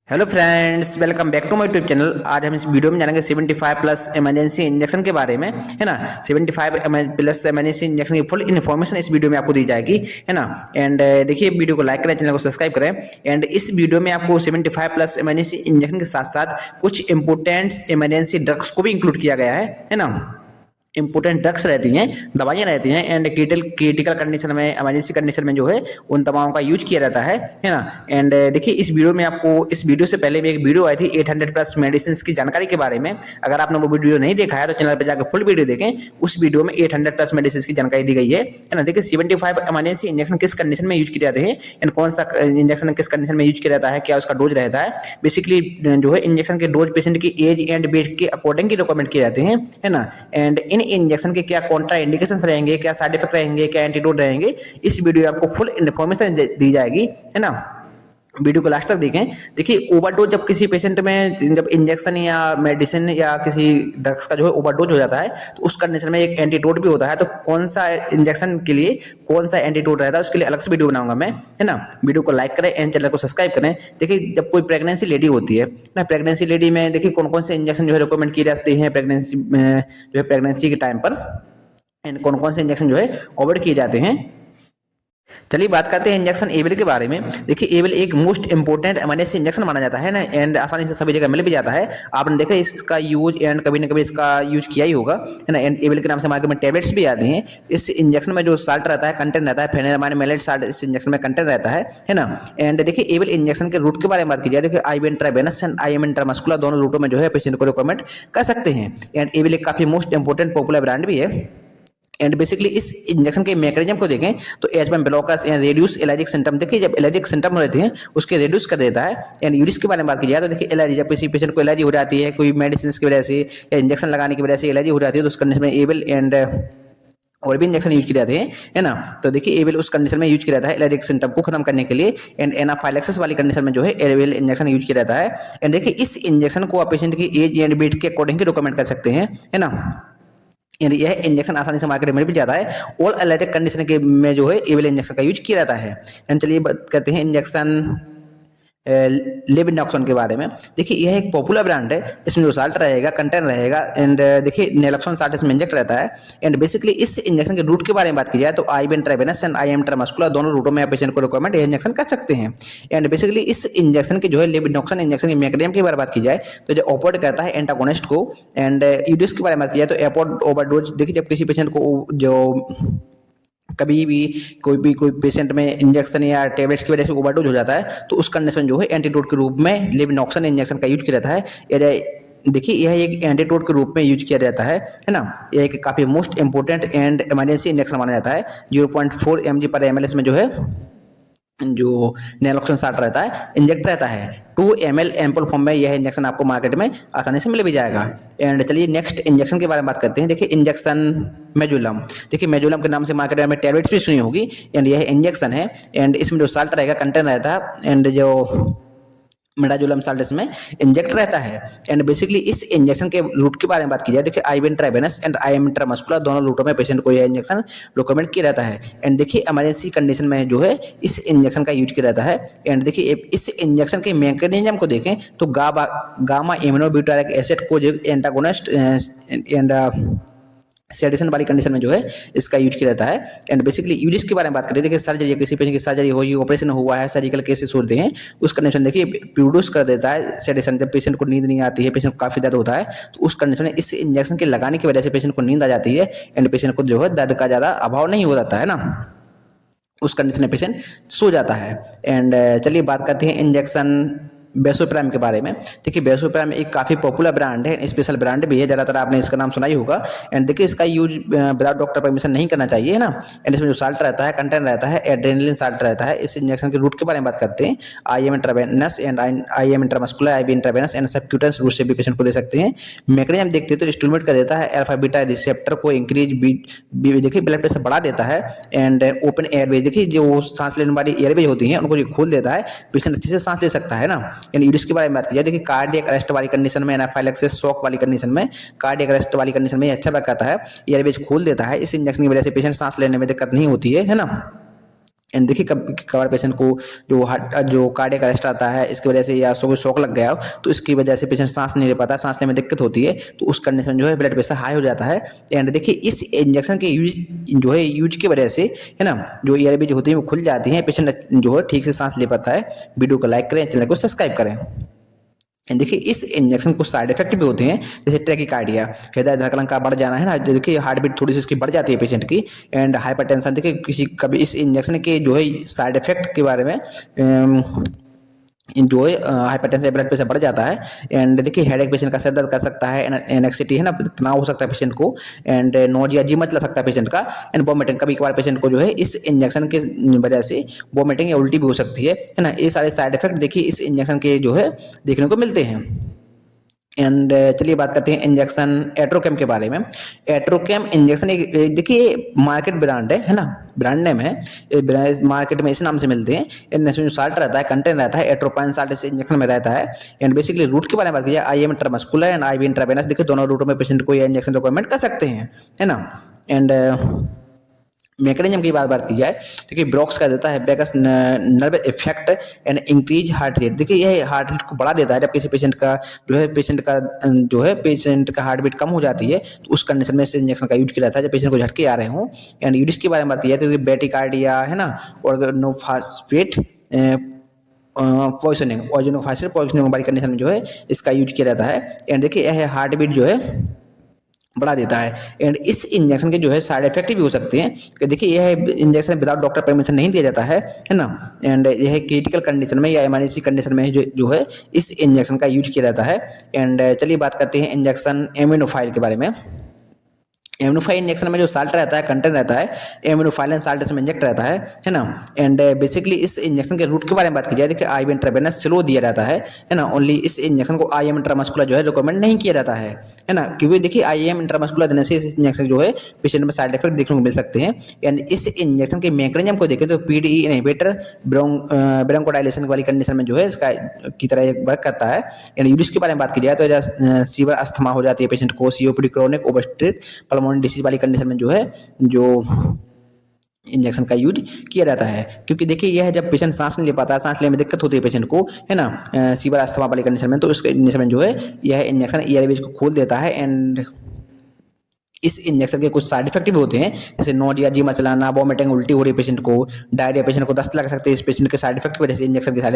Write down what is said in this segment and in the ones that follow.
Hello friends, welcome back to my YouTube channel. आज हम इस वीडियो में जानेंगे 75 प्लस इमरजेंसी इंजेक्शन के बारे में, है ना। 75 प्लस इमरजेंसी इंजेक्शन की फुल इन्फॉर्मेशन इस वीडियो में आपको दी जाएगी, है ना। एंड देखिए, वीडियो को लाइक करें, चैनल को सब्सक्राइब करें। एंड इस वीडियो में आपको 75 प्लस इमरजेंसी इंजेक्शन के साथ साथ कुछ इंपोर्टेंट इमरजेंसी ड्रग्स को भी इंक्लूड किया गया है ना। इंपोर्टेंट ड्रग्स रहती हैं, दवाइयाँ रहती हैं, एंड क्रिटिकल कंडीशन में, इमरजेंसी कंडीशन में जो है उन दवाओं का यूज किया जाता है ना। एंड देखिए, इस वीडियो में आपको, इस वीडियो से पहले भी एक वीडियो आई थी 800 प्लस मेडिसिन की जानकारी के बारे में। अगर आपने वो वीडियो नहीं देखा है तो चैनल पर जाकर फुल वीडियो देखें। उस वीडियो में 800 प्लस मेडिसिन की जानकारी दी गई है ना। देखिए, 75 इमरजेंसी इंजेक्शन किस कंडीशन में यूज किए जाते हैं एंड कौन सा इंजेक्शन किस कंडीशन में यूज किया जाता है, क्या उसका डोज रहता है। बेसिकली जो है इंजेक्शन के डोज पेशेंट की एज एंड वेट के अकॉर्डिंग की रिकमेंड किए जाते हैं, है ना। एंड इन इंजेक्शन के क्या कॉन्ट्रा इंडिकेशंस रहेंगे, क्या साइड इफेक्ट रहेंगे, क्या एंटीडोट रहेंगे, इस वीडियो में आपको फुल इन्फॉर्मेशन दी जाएगी, है ना। वीडियो को लास्ट तक देखें। देखिए, ओवरडोज जब किसी पेशेंट में, जब इंजेक्शन या मेडिसिन या किसी ड्रग्स का जो है ओवरडोज हो जाता है तो उस कंडीशन में एक एंटीडोट भी होता है। तो कौन सा इंजेक्शन के लिए कौन सा एंटीडोट रहता है उसके लिए अलग से वीडियो बनाऊंगा मैं, है ना। वीडियो को लाइक करें एंड चैनल को सब्सक्राइब करें। देखिए, जब कोई प्रेगनेंसी लेडी होती है ना, प्रेगनेंसी लेडी में देखिए कौन कौन से इंजेक्शन जो है रिकमेंड किए जाते हैं प्रेगनेंसी में, जो है प्रेगनेंसी के टाइम पर, एंड कौन कौन से इंजेक्शन जो है अवॉइड किए जाते हैं। चलिए बात करते हैं इंजेक्शन एविल के बारे में। देखिए, एविल एक मोस्ट इंपोर्टेंट इमरजेंसी इंजेक्शन माना जाता है ना, एंड आसानी से सभी जगह मिल भी जाता है। आपने देखा इसका यूज एंड कभी न कभी इसका यूज किया ही होगा, है ना। एंड एविल के नाम से मार्केट में टैबलेट्स भी आते हैं। इस इंजेक्शन में जो साल्ट रहता है, कंटेंट रहता है, फेनेलमाइन मेलेट साल्ट इस इंजेक्शन में कंटेंट रहता है ना। एंड देखिए, एविल इंजेक्शन के रूट के बारे में बात की जाए, देखिए IV intravenous and IM intramuscular दोनों रूटों में जो है पेशेंट को रिकमेंड कर सकते हैं। एंड एविल एक काफी मोस्ट इंपोर्टेंट पॉपुलर ब्रांड भी है। एंड बेसिकली इस इंजेक्शन के मैकेनिज्म को देखें तो H1 blockers and reduce allergic symptom, देखिए जब एलर्जिक सिम्टम रहते हैं उसके रेड्यूस कर देता है। एंड यूरिस के बारे में बात की जाए तो देखिए, एलर्जी जब किसी पेशेंट को एलर्जी हो जाती है, कोई मेडिसिन की वजह से या इंजेक्शन लगाने की वजह से एलर्जी हो जाती है, तो उस कंडीशन में एबल एंड और भी इंजेक्शन यूज किए जाते हैं, है ना। तो देखिए, एविल उस कंडीशन में यूज किया जाता है एलर्जिक सिम्टम को खत्म करने के लिए। एंड एनाफाइलेक्सिस वाली कंडीशन में जो है एविल इंजेक्शन यूज किया जाता है। एंड देखिए, इस इंजेक्शन को आप पेशेंट की एज एंड वेट के अकॉर्डिंग ही रिकमेंड कर सकते हैं, है ना। यानी यह इंजेक्शन आसानी से मार्केट में मिल भी जाता है। ऑल एलर्जिक कंडीशन के में जो है एविल इंजेक्शन का यूज किया जाता है। एंड चलिए बात करते हैं इंजेक्शन लेविनॉक्सन के बारे में। देखिए, यह एक पॉपुलर ब्रांड है। इसमें जो साल्ट रहेगा, कंटेंट रहेगा, एंड देखिए नेलोक्सोन साल्ट इसमें इंजेक्ट रहता है। एंड बेसिकली इस इंजेक्शन के रूट के बारे में बात की जाए तो IV intravenous and IM intramuscular दोनों रूटों में आप पेशेंट को रिकमेंड ये इंजेक्शन कर सकते हैं। एंड बेसिकली इस इंजेक्शन के जो है लेविनॉक्सन इंजेक्शन के मैकेनिज्म की बारे में बात की जाए तो जो ऑपोड करता है एंटागोनिस्ट को। एंड यूडिस के बारे में बात की जाए तो एपोड ओवरडोज, देखिए जब किसी पेशेंट को जो कभी भी कोई पेशेंट में इंजेक्शन या टेबलेट्स की वजह से ओवरडोज हो जाता है तो उस कंडीशन जो है एंटीडोट के रूप में लेविनॉक्सन इंजेक्शन का यूज किया जाता है। देखिए, यह एक एंटीडोट के रूप में यूज किया जाता है ना। यह एक काफ़ी most important and emergency injection माना जाता है। 0.4 mg पर ml में जो है जो नेलोक्सोन साल्ट रहता है इंजेक्ट रहता है। 2 ml एम्पल फॉर्म में यह इंजेक्शन आपको मार्केट में आसानी से मिल भी जाएगा। एंड चलिए नेक्स्ट इंजेक्शन के बारे में बात करते हैं। देखिए, इंजेक्शन मेजुलम, देखिए मेजुलम के नाम से मार्केट में टैबलेट्स भी सुनी होगी। एंड यह इंजेक्शन है। एंड इसमें जो साल्ट रहेगा, कंटेंट रहता है, एंड जो मिडाजुलम साल्ट इसमें इंजेक्ट रहता है। एंड बेसिकली इस इंजेक्शन के रूट के बारे में बात की जाए, देखिए IV intravenous and IM intramuscular दोनों रूटों में पेशेंट को यह इंजेक्शन रिकमेंड किया जाता है। एंड देखिए, इमरजेंसी कंडीशन में जो है इस इंजेक्शन का यूज किया जाता है। एंड देखिए, इस इंजेक्शन के मैकेनिज्म को देखें तो गामा एमिनोब्यूटारिक एसिड को जो एंटागोनिस्ट एंड सेडिशन वाली कंडीशन में जो है इसका यूज किया जाता है। एंड बेसिकली यूजिस के बारे में बात करें, देखिए सर्जरी, किसी पेशेंट की सर्जरी हुई, ऑपरेशन हुआ है, सर्जिकल केसेस होते हैं, उस कंडीशन देखिए प्रोड्यूस कर देता है सेडिशन। जब पेशेंट को नींद नहीं आती है, पेशेंट को काफ़ी दर्द होता है, तो उस कंडीशन में इस इंजेक्शन के लगाने की वजह से पेशेंट को नींद आ जाती है। एंड पेशेंट को जो है दर्द का ज़्यादा अभाव नहीं हो जाता है ना, उस कंडीशन में पेशेंट सो जाता है। एंड चलिए बात करते हैं इंजेक्शन बेसोप्राम के बारे में। देखिए, बेसोप्राम एक काफ़ी पॉपुलर ब्रांड है, स्पेशल ब्रांड भी है, ज़्यादातर आपने इसका नाम सुना ही होगा। एंड देखिए, इसका यूज विदाउट डॉक्टर परमिशन नहीं करना चाहिए, है ना। एंड इसमें जो साल्ट रहता है, कंटेंट रहता है, एड्रेनलिन साल्ट रहता है। इस इंजेक्शन के रूट के बारे में बात करते हैं। IM intravenous and IM intramuscular, IV intravenous and subcutaneous route से भी पेशेंट को दे सकते हैं। मैकेनिज्म देखते हैं तो स्टिमुलेट कर देता है अल्फा बीटा रिसेप्टर को, इंक्रीज देखिए ब्लड प्रेशर बढ़ा देता है। एंड ओपन एयरवेज, देखिए जो सांस लेने वाली एयरवेज होती हैं उनको जो खोल देता है, पेशेंट अच्छे से सांस ले सकता है ना। यानी यूरिस के बारे में बात की जाए, देखिए कार्डियक अरेस्ट वाली कंडीशन में, एनाफाइलेक्सिस शॉक वाली कंडीशन में, कार्डियक अरेस्ट वाली कंडीशन में अच्छा वर्क करता है, एयरवेज खोल देता है। इस इंजेक्शन की वजह से पेशेंट सांस लेने में दिक्कत नहीं होती है ना। एंड देखिए कभार पेशेंट को जो कार्डियक अरेस्ट आता है इसकी वजह से, या कोई शॉक लग गया हो तो इसकी वजह से पेशेंट सांस नहीं ले पाता, सांस लेने में दिक्कत होती है, तो उस कंडीशन में जो है ब्लड प्रेशर हाई हो जाता है। एंड देखिए इस इंजेक्शन के यूज की वजह से, है ना, जो ईआरबी जो होती है वो खुल जाती है, पेशेंट जो है ठीक से सांस ले पाता है। वीडियो को लाइक करें, चैनल को सब्सक्राइब करें। देखिए इस इंजेक्शन को साइड इफेक्ट भी होते हैं, जैसे टैकीकार्डिया, हृदय धड़कन का बढ़ जाना, है ना, देखिए हार्ट बीट थोड़ी सी उसकी बढ़ जाती है पेशेंट की। एंड हाइपरटेंशन, देखिए किसी कभी इस इंजेक्शन के जो है साइड इफेक्ट के बारे में जो है हाइपरटेंशन, ब्लड प्रेशर बढ़ जाता है। एंड देखिए हेडेक पेशेंट का सर दर्द कर सकता है, एनेक्सिटी, है ना, तनाव हो सकता है पेशेंट को। एंड नोजिया, जी मचला सकता है पेशेंट का। एंड वॉमिटिंग, कभी कभार पेशेंट को जो है इस इंजेक्शन के वजह से वॉमिटिंग या उल्टी भी हो सकती है ना। ये सारे साइड इफेक्ट देखिए इस इंजेक्शन के जो है देखने को मिलते हैं। एंड चलिए बात करते हैं इंजेक्शन एट्रोकेम के बारे में। एट्रोकेम इंजेक्शन एक देखिए मार्केट ब्रांड है ना, ब्रांड नेम है, मार्केट में इस नाम से मिलते हैं। इसमें जो साल्ट रहता है, कंटेंट रहता है, एट्रोपाइन साल्ट इस इंजेक्शन में रहता है। एंड बेसिकली रूट के बारे में बात कीजिए, IM intramuscular and IV intravenous, देखिए दोनों रूटों में पेशेंट को ये इंजेक्शन रिकमेंड कर सकते हैं, है ना। एंड मैकेनिज्म की बात की जाए, देखिए ब्लॉक्स कर देता है vagus nerve effect and increase heart rate. देखिए यह हार्ट रेट को बढ़ा देता है जब किसी पेशेंट का पेशेंट का हार्ट बीट कम हो जाती है, तो उस कंडीशन में इस इंजेक्शन का यूज किया जाता है जब पेशेंट को झटके आ रहे हों। एंड यूडिस के बारे में बात की जाए तो ब्रेडिकार्डिया, है ना, ऑर्गेनोफॉस्फेट पॉइजनिंग वाली कंडीशन में जो है इसका यूज किया जाता है। एंड देखिए यह हार्ट बीट जो है बढ़ा देता है। एंड इस इंजेक्शन के जो है साइड इफेक्ट भी हो सकते हैं कि देखिए यह इंजेक्शन विदाउट डॉक्टर परमिशन नहीं दिया जाता है ना। एंड यह क्रिटिकल कंडीशन में या इमरजेंसी कंडीशन में जो है इस इंजेक्शन का यूज किया जाता है। एंड चलिए बात करते हैं इंजेक्शन एमिनोफाइल के बारे में। एमिनोफाइल इंजेक्शन में जो साल्ट रहता है, कंटेंट रहता है, एमिनोफाइलिन साल्ट इसमें इंजेक्ट रहता है ना। एंड बेसिकली इस इंजेक्शन के रूट के बारे में बात की जाए, देखिए आईवी इंट्रावेनस स्लो दिया जाता है ना। ओनली इस इंजेक्शन को आईएम इंट्रामस्कुलर जो है रिकमेंड नहीं किया जाता है ना, क्योंकि देखिए आईएम इंट्रामस्कुलर देने से इस इंजेक्शन जो है पेशेंट में साइड इफेक्ट देखने को मिल सकते हैं। एंड इस इंजेक्शन के मैकेनिज्म को देखें तो पीडीई इनहिबिटर ब्रोंकोडाइलेशन वाली कंडीशन में जो है इसका की तरह वर्क करता है। एंड यूरिस के बारे में बात की जाए तो सीवर अस्थमा हो जाती है पेशेंट को, सीओपीडी क्रोनिक ओबस्ट्रक्टिव पल्मोनरी डिसीज वाली कंडीशन में जो है जो इंजेक्शन का यूज किया जाता है। क्योंकि देखिए यह जब पेशेंट सांस नहीं ले पाता, सांस लेने में दिक्कत होती है पेशेंट को, है ना, सीवर अस्थमा वाली कंडीशन में, तो उस कंडीशन में जो है यह इंजेक्शन ईआरबी को खोल देता है। एंड इस इंजेक्शन के कुछ साइड इफेक्ट भी होते हैं, जैसे नोजिया, जी मचलाना, वॉमिटिंग, उल्टी हो रही है पेशेंट को, डायरिया, पेशेंट को दस्त लग सकते हैं इस पेशेंट के साइड इफेक्ट की वजह से, इंजेक्शन के साइड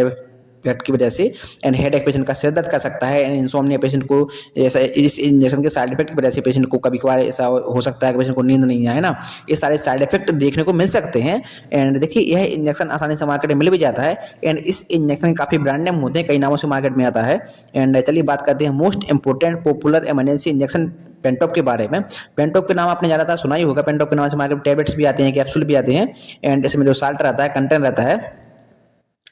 इफेक्ट की वजह से। एंड हेडेक, पेशेंट का सिर दर्द कर सकता है। एंड इंसोम्निया, पेशेंट को ऐसा इस इंजेक्शन के साइड इफेक्ट की वजह से पेशेंट को कभी कभार ऐसा हो सकता है कि पेशेंट को नींद नहीं आए ना। ये सारे साइड इफेक्ट देखने को मिल सकते हैं। एंड देखिए यह इंजेक्शन आसानी से मार्केट में मिल भी जाता है। एंड इस इंजेक्शन के काफ़ी ब्रांड नेम होते हैं, कई नामों से मार्केट में आता है। एंड चलिए बात करते हैं most important popular emergency injection Pantop के बारे में। पेंटॉप के नाम आपने ज़्यादातर सुना ही होगा। पेंटॉप के नाम से मार्केट टैबलेट्स भी आते हैं, कैप्सूल भी आते हैं। एंड इसमें जो साल्ट रहता है, कंटेंट रहता है,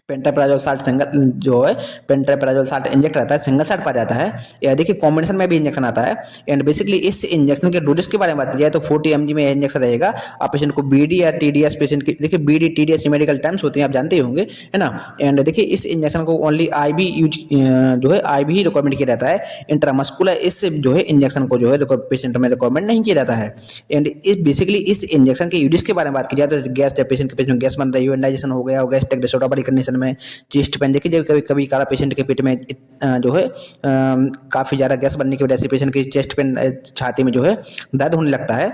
पेंटाप्राजोल साल्ट सिंगल जो है पेंटाप्राजोल साल्ट इंजेक्ट रहता है, सिंगल साल्ट पा जाता है, या देखिए कॉम्बिनेशन में भी इंजेक्शन आता है। एंड बेसिकली इस इंजेक्शन के डोजेस के बारे में बात की जाए तो 40 mg में इंजेक्शन रहेगा। आप पेशेंट को बीडी या टीडीएस पेशेंट की, देखिए बीडी टीडीएस मेडिकल टर्म्स होते हैं, आप जानते ही होंगे, है ना। एंड देखिए इस इंजेक्शन को ओनली आईवी यूज जो है आईवी ही रिकमेंड किया जाता है। इंट्रामस्कुलर इस जो है इंजेक्शन को जो है पेशेंट में रिकमेंड नहीं किया जाता है। एंड इस बेसिकली इस इंजेक्शन के यूजेस के बारे में बात की जाए तो गैस, जब पेशेंट के गैस बन रही हो, इंडाइजेशन हो गया हो, गैस्ट्रिक डिसऑर्डर वाली कंडीशन में, चेस्ट पेन, देखिए जब कभी कभी काला पेशेंट के पेट में जो है काफ़ी ज़्यादा गैस बनने की वजह से पेशेंट की चेस्ट पेन, छाती में जो है दर्द होने लगता है,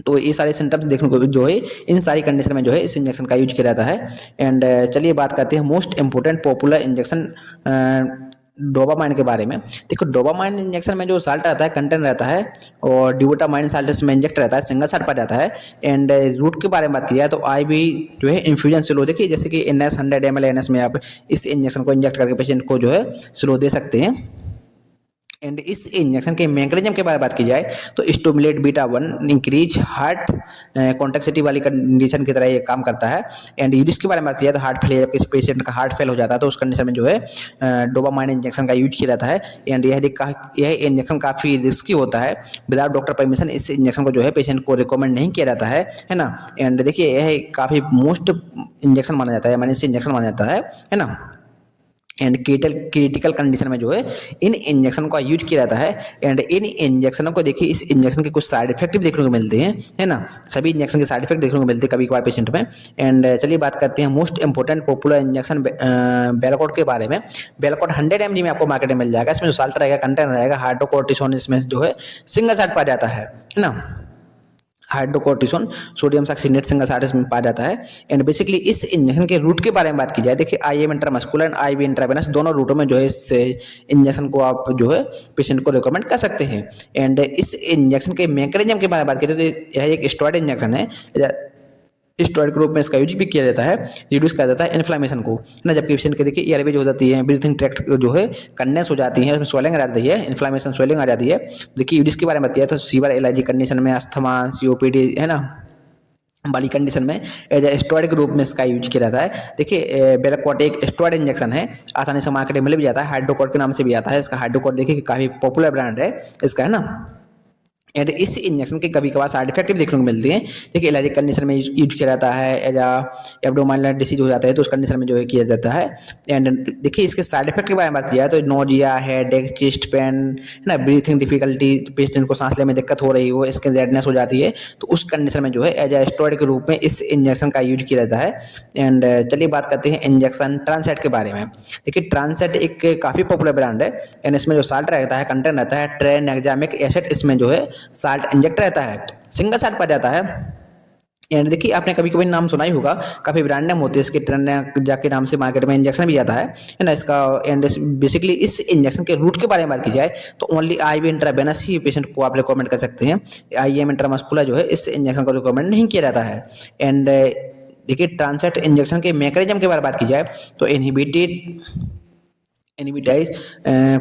तो ये सारे सिम्टम्स देखने को जो है इन सारी कंडीशन में जो है इस इंजेक्शन का यूज किया जाता है। एंड चलिए बात करते हैं most important popular injection dopamine के बारे में। देखो डोपामाइन इंजेक्शन में जो साल्ट रहता है, कंटेंट रहता है, और ड्यूटामाइन साल्ट इसमें इंजेक्ट रहता है, सिंगल साल्ट पा जाता है। एंड रूट के बारे में बात की जाए तो आईवी जो है इन्फ्यूजन स्लो, देखिए जैसे कि NS 100 ml NS में आप इस इंजेक्शन को इंजेक्ट करके पेशेंट को जो है स्लो दे सकते हैं। एंड इस इंजेक्शन के मैकेनिज्म के बारे में बात की जाए तो स्टिमुलेट बीटा 1 इंक्रीज हार्ट कॉन्ट्रेक्टिविटी वाली कंडीशन की तरह ये काम करता है। एंड यूज के बारे में बात की जाए तो हार्ट फेल, जब किसी पेशेंट का हार्ट फेल हो जाता है तो उस कंडीशन में जो है डोपामाइन इंजेक्शन का यूज किया जाता है। एंड यह इंजेक्शन काफ़ी रिस्की होता है, विदाउट डॉक्टर परमिशन इस इंजेक्शन को जो है पेशेंट को रिकमेंड नहीं किया जाता है ना। एंड देखिए यह काफ़ी मोस्ट इंजेक्शन माना जाता है, इमरजेंसी इंजेक्शन माना जाता है ना। एंड क्रिटिकल कंडीशन में जो है इन इंजेक्शन का यूज किया जाता है। एंड इन इंजेक्शनों को देखिए, इस इंजेक्शन के कुछ साइड इफेक्ट भी देखने को मिलते हैं, है ना। सभी इंजेक्शन के साइड इफेक्ट देखने को मिलते हैं कभी कभार पेशेंट में। एंड चलिए बात करते हैं मोस्ट इंपॉर्टेंट पॉपुलर इंजेक्शन बेलाकोट के बारे में। बेलाकोट 100 mg में आपको मार्केट में मिल जाएगा। इसमें जो साल्ट रहेगा, कंटेंट रहेगा हाइड्रोकोर्टिसोन, इसमें जो है सिंगल साल्ट पाया जाता है ना। Hydrocortisone sodium succinate single salt इसमें पाया जाता है। एंड बेसिकली इस इंजेक्शन के रूट के बारे में बात की जाए, देखिए IM intramuscular and IV intravenous दोनों रूटों में जो है इस इंजेक्शन को आप जो है पेशेंट को रिकमेंड कर सकते हैं। एंड इस इंजेक्शन के मैकेनिज्म के बारे में बात करें तो यह एक स्टेरॉइड इंजेक्शन है। स्टेरॉइड के रूप में इसका यूज भी किया जाता है, रिड्यूस किया जाता है इन्फ्लामेशन को, है ना। जबकि पेशेंट के देखिए एयरवेज हो जाती है, ब्रीथिंग ट्रैक्ट जो है कंडेंस हो जाती है, उसमें स्वेलिंग आ जाती है, इन्फ्लामेशन स्वेलिंग आ जाती है। देखिए यूज के बारे में बात किया तो सीवियर एलर्जी कंडीशन में, अस्थमा, COPD, है ना, वाली कंडीशन में एज ए स्टेरॉइड के रूप में इसका यूज किया जाता है। देखिए बेलाकोट एक स्टेरॉइड इंजेक्शन है, आसानी से मार्केट में मिल भी जाता है, हाइड्रोकोट के नाम से भी आता है इसका। हाइड्रोकोट देखिए काफ़ी पॉपुलर ब्रांड है इसका, है ना। एंड इस इंजेक्शन के कभी कभार साइड इफेक्ट भी देखने को मिलते हैं। देखिए एलर्जिक कंडीशन में यूज किया जाता है, एज एब्डोमिनल डिसीज हो जाता है तो उस कंडीशन में जो है किया जाता है। एंड देखिए इसके साइड इफेक्ट के बारे में बात किया तो नोजिया, हेडेक, चेस्ट पेन, है ना, ब्रीथिंग डिफिकल्टी, पेशेंट को सांस लेने में दिक्कत हो रही हो, स्किन रेडनेस हो जाती है, तो उस कंडीशन में जो है एज स्टेरॉइड के रूप में इस इंजेक्शन का यूज किया जाता है। एंड चलिए बात करते हैं इंजेक्शन ट्रांसेट के बारे में। देखिए ट्रांसेट एक काफ़ी पॉपुलर ब्रांड है। एंड इसमें जो साल्ट रहता है, कंटेंट रहता है ट्रेनेक्जामिक एसिड, इसमें जो है साल्ट इंजेक्ट रहता है, सिंगल साल्ट पाया जाता है। एंड देखिए आपने कभी कभी नाम सुना ही होगा, काफ़ी ब्रांड नेम होते हैं इसके, ट्रेनेक्जा के नाम से मार्केट में इंजेक्शन भी आता है ना इसका। एंड बेसिकली इस इंजेक्शन के रूट के बारे में बात की जाए तो ओनली IV इंट्रावेनस ही पेशेंट को आप रिकमेंड कर सकते हैं। IM इंट्रामस्कुलर जो है इस इंजेक्शन को रिकमेंड नहीं किया जाता है। एंड देखिए ट्रांसेट इंजेक्शन के मैकेनिज्म के बारे में बात की जाए तो इनहिबिटाइज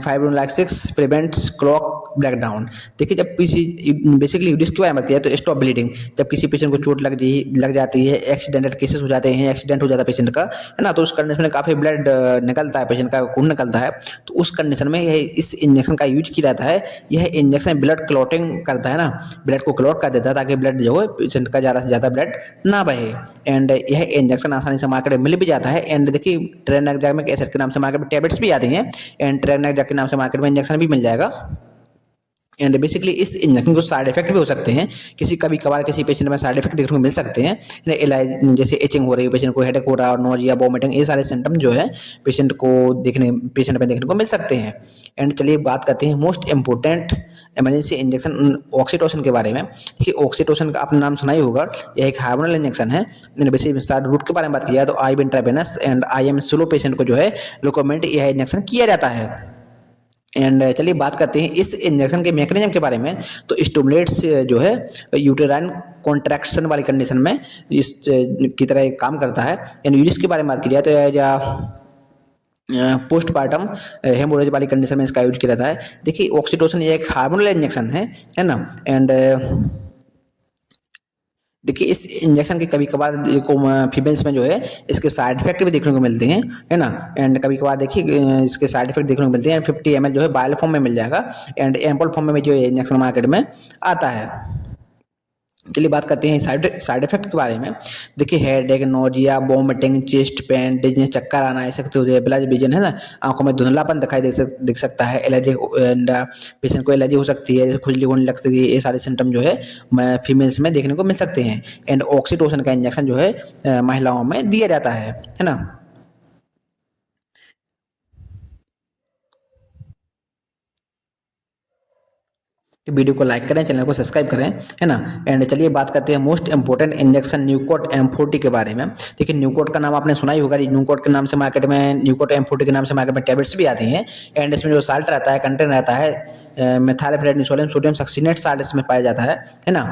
फाइब्रोलाइसिस प्रिवेंट्स क्लॉट ब्रेकडाउन। देखिए जब किसी बेसिकली रिस्क के बारे में किया तो स्टॉप ब्लीडिंग, जब किसी पेशेंट को चोट लग जाती है, एक्सीडेंटल केसेस हो जाते हैं, एक्सीडेंट हो जाता है पेशेंट का, है ना, तो उस कंडीशन में काफ़ी ब्लड निकलता है, पेशेंट का खून निकलता है, तो उस कंडीशन में यह इस इंजेक्शन का यूज किया जाता है। यह इंजेक्शन ब्लड क्लॉटिंग करता है ना, ब्लड को क्लॉट कर देता है ताकि ब्लड जो है पेशेंट का ज़्यादा से ज़्यादा ब्लड ना बहे। एंड यह इंजेक्शन आसानी से मार्केट में मिल भी जाता है। एंड देखिए ट्रेनेक्जामिक एसिड के नाम से मार्केट में टैबलेट्स भी आती हैं, एंड ट्रेनेक्जा के नाम से मार्केट में इंजेक्शन भी मिल जाएगा। एंड बेसिकली इस इंजेक्शन को साइड इफेक्ट भी हो सकते हैं, कभी कभार किसी पेशेंट में साइड इफेक्ट देखने को मिल सकते हैं, जैसे एचिंग हो रही है, पेशेंट को हेडेक हो रहा है, नोजिया, वोमिटिंग, ये सारे सिम्टम जो है पेशेंट में देखने को मिल सकते हैं। एंड चलिए बात करते हैं most important emergency injection oxytocin के बारे में। देखिए ऑक्सीटोसिन का आपने नाम सुना ही होगा, यह एक हार्मोनल इंजेक्शन है। बेसिक रूट के बारे में बात की जाए तो IV intravenous and IM slow patient को जो है रिकमेंड यह इंजेक्शन किया जाता है। एंड चलिए बात करते हैं इस इंजेक्शन के मैकेनिज्म के बारे में। तो स्टिमुलेट्स जो है यूटेराइन कॉन्ट्रैक्शन वाली कंडीशन में इस की तरह काम करता है। एंड यूरिस के बारे में बात की जाए तो पोस्टपार्टम हेमोरेज वाली कंडीशन में इसका यूज किया जाता है। देखिए ऑक्सीटोसिन ये एक हार्मोनल इंजेक्शन है ना। एंड देखिए इस इंजेक्शन के कभी कभार फीमेल्स में जो है इसके साइड इफेक्ट भी देखने को मिलते हैं, है ना। एंड कभी कभार देखिए इसके साइड इफेक्ट देखने को मिलते हैं। 50 ml जो है बायल फॉर्म में मिल जाएगा, एंड एम्पल फॉर्म में जो इंजेक्शन मार्केट में आता है। चलिए बात करते हैं साइड इफेक्ट के बारे में। देखिए headache, nausea, vomiting, chest pain, dizziness, चक्कर आना, ऐसे ब्लड विजन, है ना, आंखों में धुंधलापन दिख सकता है, एलर्जी, एंड पेशेंट को एलर्जी हो सकती है, जैसे खुजली होने लग सकती है, ये सारे सिम्टम जो है फीमेल्स में देखने को मिल सकते हैं। एंड ऑक्सीटोसिन का इंजेक्शन जो है महिलाओं में दिया जाता है ना। वीडियो को लाइक करें, चैनल को सब्सक्राइब करें, है ना। एंड चलिए बात करते हैं मोस्ट इंपॉर्टेंट इंजेक्शन न्यूकोट M40 के बारे में। देखिए न्यूकोट का नाम आपने सुना ही होगा, न्यूकोट के नाम से मार्केट में, न्यूकोट M40 के नाम से मार्केट में टैबलेट्स भी आती हैं। एंड इसमें जो साल्ट रहता है, कंटेंट रहता है मेथाइलप्रेडनिसोलिन सोडियम सक्सिनेट साल्ट इसमें पाया जाता है ना।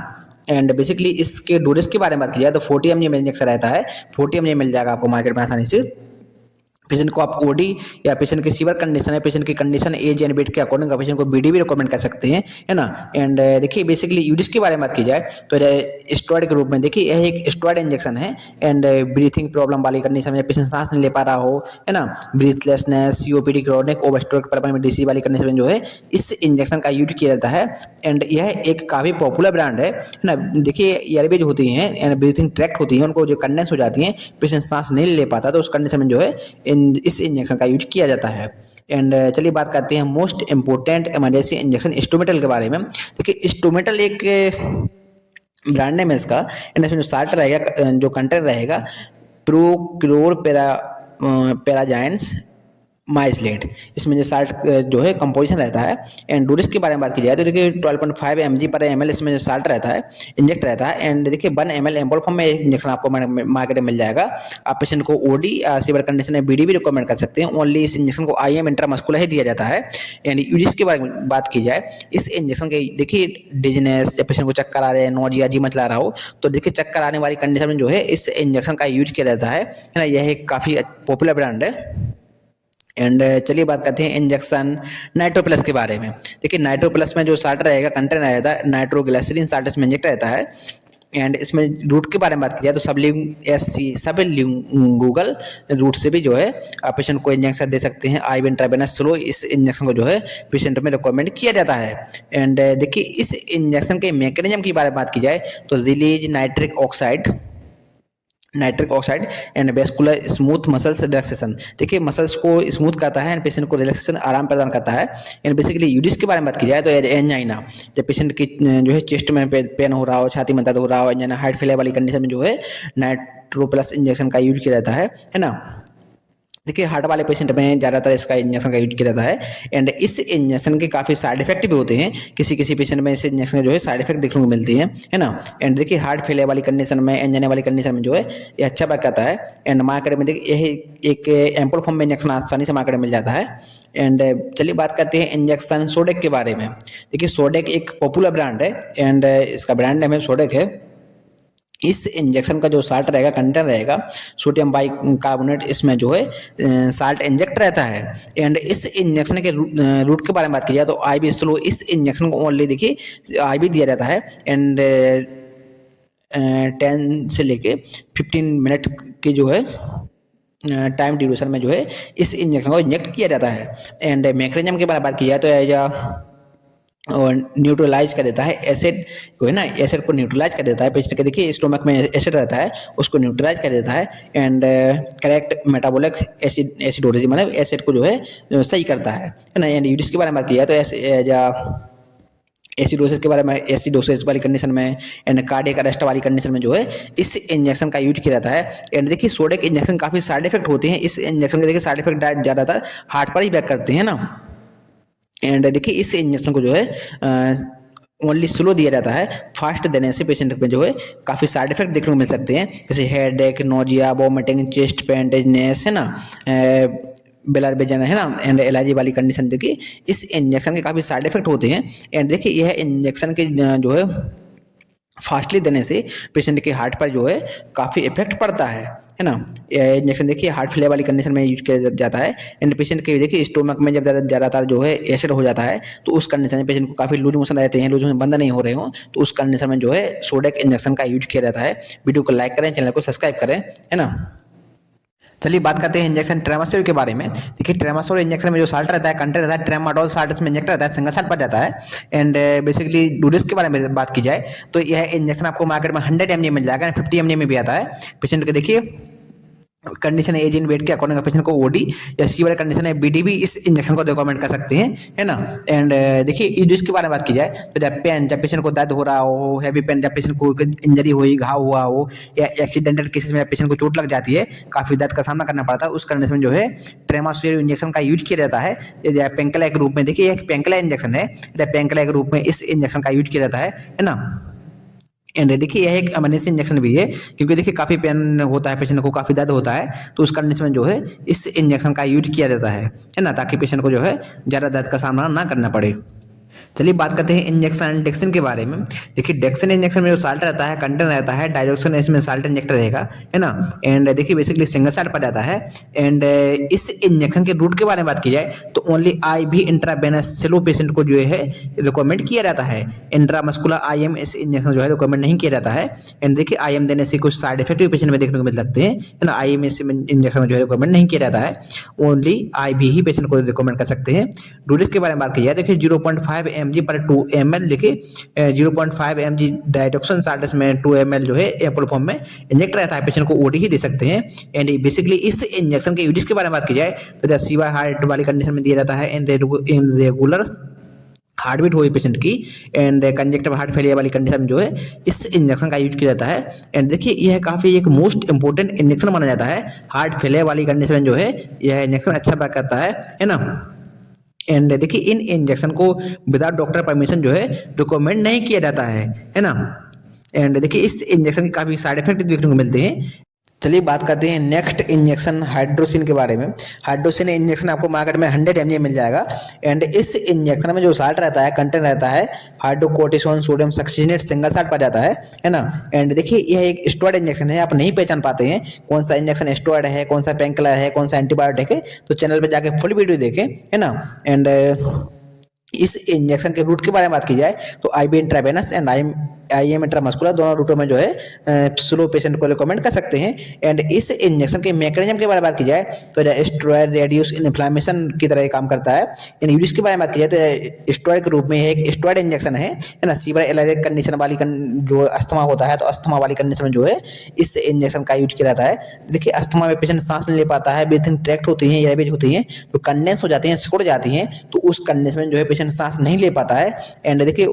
एंड बेसिकली इसके डोजेस के बारे में बात की जाए तो 40 mg में इंजेक्शन रहता है, 40 mg मिल जाएगा आपको मार्केट में आसानी से। पेशेंट को आप OD या पेशेंट की सीवियर कंडीशन है, पेशेंट की कंडीशन एज एंड वेट के अकॉर्डिंग पेशेंट को BD भी रिकमेंड कर सकते हैं, है ना। एंड देखिए बेसिकली यूडिस के बारे में बात की जाए तो स्टेरॉइड के रूप में, देखिए यह एक स्टेरॉइड इंजेक्शन है। एंड ब्रीथिंग प्रॉब्लम वाली कंडीशन में, पेशेंट सांस नहीं ले पा रहा हो, है ना, breathlessness, COPD, chronic obstructive pulmonary disease वाली कंडीशन में जो है इस इंजेक्शन का यूज किया जाता है। एंड यह एक काफ़ी पॉपुलर ब्रांड है ना। देखिए एयरवेज होती हैं एंड ब्रीथिंग ट्रैक्ट होती हैं, उनको जो कंडेंस हो जाती हैं, पेशेंट सांस नहीं ले पाता, तो उस कंडीशन में जो है इस इंजेक्शन का यूज किया जाता है। एंड चलिए बात करते हैं most important emergency injection stomatal के बारे में। देखिए स्टोमेटल एक ब्रांड नेम है इसका, एंड इसमें जो साल्ट रहेगा, जो कंटेंट रहेगा प्रोक्लोर पैराजाइन्स माइसलेट, इसमें जो साल्ट जो है कंपोजिशन रहता है। एंड डोजेज के बारे में बात की जाए तो देखिए 12.5 mg पर ml इसमें जो साल्ट रहता है इंजेक्ट रहता है। एंड देखिए 1 ml एम्पोल फॉर्म में इंजेक्शन आपको मार्केट में मिल जाएगा। आप पेशेंट को ओडी सीवियर कंडीशन में बीडी भी रिकमेंड कर सकते हैं। ओनली इस इंजेक्शन को IM इंट्रामस्कुलर ही दिया जाता है। एंड यूजेस के बारे में बात की जाए, इस इंजेक्शन के देखिए डिजीनेस, जब पेशेंट को चक्कर आ रहे हैं, नोजिया जी मचला रहा हो, तो देखिए चक्कर आने वाली कंडीशन में जो है इस इंजेक्शन का यूज किया जाता है ना। यह एक काफ़ी पॉपुलर ब्रांड है। एंड चलिए बात करते हैं इंजेक्शन नाइट्रो प्लस के बारे में। देखिए नाइट्रो प्लस में जो साल्ट रहेगा, कंटेंट रहता है नाइट्रोग्लिसरीन साल्ट इसमें इंजेक्ट रहता है। एंड इसमें रूट के बारे में बात की जाए तो सबलिंगुअल रूट से भी जो है आप पेशेंट को इंजेक्शन दे सकते हैं। IV इंट्रावेनस स्लो इस इंजेक्शन को जो है पेशेंट में रिकमेंड किया जाता है। एंड देखिए इस इंजेक्शन के मैकेनिज्म की बारे में बात की जाए तो release nitric oxide and vascular smooth muscles relaxation. देखिए मसल्स को स्मूथ करता है एंड पेशेंट को रिलैक्सेशन आराम प्रदान करता है। एंड बेसिकली यूजेस के बारे में बात की जाए तो एंजाइना, जब पेशेंट की जो है चेस्ट में पेन हो रहा हो, छाती में दर्द हो रहा हो, एंजाइना हार्ट फेलियर वाली कंडीशन में जो है नाइट्रो प्लस इंजेक्शन का यूज किया जाता है ना। देखिए हार्ट वाले पेशेंट में ज़्यादातर इसका इंजेक्शन का यूज किया जाता है। एंड इस इंजेक्शन के काफ़ी साइड इफेक्ट भी होते हैं। किसी किसी पेशेंट में इस इंजेक्शन के जो है साइड इफेक्ट देखने को मिलती है ना। एंड देखिए हार्ट फेलियर वाली कंडीशन में, एंजाइना वाली कंडीशन में जो है ये अच्छा वर्क करता है। एंड मार्केट में देखिए यही एक एम्पोल फॉर्म में इंजेक्शन आसानी से मार्केट में मिल जाता है। एंड चलिए बात करते हैं इंजेक्शन सोडेक के बारे में। देखिए सोडेक एक पॉपुलर ब्रांड है एंड इसका ब्रांड नेम है सोडेक है। इस इंजेक्शन का जो साल्ट रहेगा, कंटेंट रहेगा सोडियम बाइकार्बोनेट, इसमें जो है साल्ट इंजेक्ट रहता है। एंड इस इंजेक्शन के रूट के बारे में बात की जाए तो IV स्लो इस इंजेक्शन को ओनली देखिए IV दिया जाता है। एंड 10 से लेके 15 मिनट की जो है टाइम ड्यूरेशन में जो है इस इंजेक्शन को इंजेक्ट किया जाता है। एंड मैकेनिज्म के बारे में बात की जाए तो और न्यूट्रलाइज कर देता है एसिड को, है ना, एसिड को न्यूट्रलाइज कर देता है। पेशेंट के देखिए स्टोमक में एसिड रहता है, उसको न्यूट्रलाइज कर देता है। एंड करेक्ट मेटाबॉलिक एसिडोलॉजी मतलब एसिड को जो है सही करता है ना। एंड यूरिस के बारे में बात किया तो एसिडोसिस के बारे में, एसिडोसिस वाली कंडीशन में एंड कार्डियक अरेस्ट वाली कंडीशन में जो है इस इंजेक्शन का यूज किया जाता है। एंड देखिए सोडिक इंजेक्शन काफ़ी साइड इफेक्ट होते हैं। इस इंजेक्शन के देखिए साइड इफेक्ट ज़्यादातर हार्ट पर ही बैक करते हैं ना। एंड देखिए इस इंजेक्शन को जो है ओनली स्लो दिया जाता है। फास्ट देने से पेशेंट में जो है काफ़ी साइड इफेक्ट देखने को मिल सकते हैं, जैसे हेड एक, nausea, vomiting, chest pain, dizziness, है ना, बेलर बेजन, है ना, एंड एलर्जी वाली कंडीशन। देखिए इस इंजेक्शन के काफ़ी साइड इफेक्ट होते हैं। एंड देखिए यह इंजेक्शन के जो है फास्टली देने से पेशेंट के हार्ट पर जो है काफ़ी इफेक्ट पड़ता है ना। यह इंजेक्शन देखिए हार्ट फेलियर वाली कंडीशन में यूज किया जाता है। एंड पेशेंट के देखिए स्टोमक में जब ज़्यादातर जो है एसिड हो जाता है तो उस कंडीशन में पेशेंट को काफ़ी लूज मोशन रहते हैं, लूज मोशन बंद नहीं हो रहे हो, तो उस कंडीशन में जो है सोडेक इंजेक्शन का यूज किया जाता है। वीडियो को लाइक करें, चैनल को सब्सक्राइब करें, है ना। चलिए बात करते हैं इंजेक्शन ट्रेमासोल के बारे में। देखिए ट्रेमासोल इंजेक्शन में जो साल्ट रहता है, कंटेंट रहता है ट्रेमाडोल साल्ट इसमें इंजेक्ट रहता है, सिंगल साल्ट पड़ जाता है। एंड बेसिकली डोजेस के बारे में बात की जाए तो यह इंजेक्शन आपको मार्केट में 100 mg मिल जाएगा, 50 mg में भी आता है। पेशेंट को देखिए कंडीशन एज इन वेट के अकॉर्डिंग पेशेंट को ओडी या सी वाले कंडीशन है बीडी भी इस इंजेक्शन को रिकमेंड कर सकते हैं, है ना। एंड देखिए यूज के बारे में बात की जाए तो जब पेशेंट को दर्द हो रहा हो, हैवी पेन, जब पेशेंट को इंजरी हुई, घाव हुआ हो, या एक्सीडेंटल केसेस में पेशेंट को चोट लग जाती है, काफ़ी दर्द का सामना करना पड़ता है, उस कंडीशन में जो है ट्रेमासोल इंजेक्शन का यूज किया जाता है पेंकला के रूप में। देखिए एक पेंकला इंजेक्शन है, पेंकला के रूप में इस इंजेक्शन का यूज किया जाता है ना। एंड देखिए यह एक इमरजेंसी इंजेक्शन भी है, क्योंकि देखिए काफ़ी पेन होता है, पेशेंट को काफ़ी दर्द होता है, तो उस कंडीशन में जो है इस इंजेक्शन का यूज किया जाता है ना, ताकि पेशेंट को जो है ज़्यादा दर्द का सामना ना करना पड़े। चलिए बात करते हैं इंजेक्शन डेक्सिन के बारे में। देखिए डेक्सिन इंजेक्शन में जो साल्ट रहता है, कंटेंट रहता है डाइजोक्सिन, इसमें साल्ट इंजेक्टर रहेगा, है ना। एंड देखिए बेसिकली सिंगल साल्ट पड़ जाता है। एंड इस इंजेक्शन के रूट के बारे में बात की जाए तो only IV intravenous slow patient को जो है रिकमेंड किया जाता है। इंट्रामस्कुलर IM इस इंजेक्शन जो है रिकमेंड नहीं किया जाता है। एंड देखिए IM देने से कुछ साइड इफेक्ट भी पेशेंट में देखने को मिल सकते हैं, है ना। IM इस इंजेक्शन जो है रिकमेंड नहीं किया जाता है, ओनली IV ही पेशेंट को रिकमेंड कर सकते हैं। डोजेज के बारे में बात की जाए देखिए 0.5 0.5 mg/2 ml देखिए 0.5 mg डाइटोक्सिन साल्ट इसमें 2 ml जो है एम्पुल फॉर्म में इंजेक्ट रहता है, पेशेंट को ओडी ही दे सकते हैं। एंड बेसिकली इस इंजेक्शन के यूजेस के बारे में बात की जाए तो जैसे सीवियर हार्ट वाली कंडीशन में दिया जाता है, इन रेगुलर हार्ट बीट हुई पेशेंट की, एंड कंजेक्टिव हार्ट फेलियर वाली कंडीशन में जो है इस इंजेक्शन का यूज किया जाता है। एंड देखिए यह काफ़ी एक मोस्ट इंपॉर्टेंट इंजेक्शन माना जाता है हार्ट फेलियर वाली कंडीशन में जो है यह इंजेक्शन अच्छा वर्क करता है ना। एंड देखिए इन इंजेक्शन को विदाउट डॉक्टर परमिशन जो है रिकमेंड नहीं किया जाता है ना। एंड देखिए इस इंजेक्शन के काफ़ी साइड इफेक्ट देखने को मिलते हैं। चलिए बात करते हैं नेक्स्ट इंजेक्शन हाइड्रोसिन के बारे में। हाइड्रोसिन इंजेक्शन आपको मार्केट में 100 mg मिल जाएगा। एंड इस इंजेक्शन में जो साल्ट रहता है, कंटेंट रहता है hydrocortisone sodium succinate single salt पाया जाता है ना। एंड देखिए यह एक स्टेरॉइड इंजेक्शन है, आप नहीं पहचान पाते हैं कौन सा इंजेक्शन स्टेरॉइड है, कौन सा पेन किलर है, कौन सा एंटीबायोटिक है, तो चैनल पर जाके फुल वीडियो देखें, है ना। एंड इस इंजेक्शन के रूट के बारे में बात की जाए तो IV intravenous and IM intramuscular दोनों रूटों में जो है स्लो पेशेंट को रिकमेंड कर सकते हैं। एंड इस इंजेक्शन के मैकेनिज्म के बारे में बात की जाए तो स्टेरॉइड रेड्यूस इन्फ्लेमेशन की तरह काम करता है। इन यूज के बारे में बात की जाए तो स्टेरॉइड के रूप में एक स्टेरॉइड इंजेक्शन है ना। सीवियर एलर्जिक कंडीशन वाली जो अस्थमा होता है, तो अस्थमा वाली कंडीशन में जो है इस इंजेक्शन का यूज किया जाता है। देखिए अस्थमा में पेशेंट सांस नहीं ले पाता है, ब्रीथिंग ट्रैक्ट होती है, एयरवेज होती है तो कंडेंस हो जाती हैं, सिकुड़ जाती हैं, तो उस कंडीशन में जो है पेशेंट सांस नहीं ले पाता है। एंड देखिए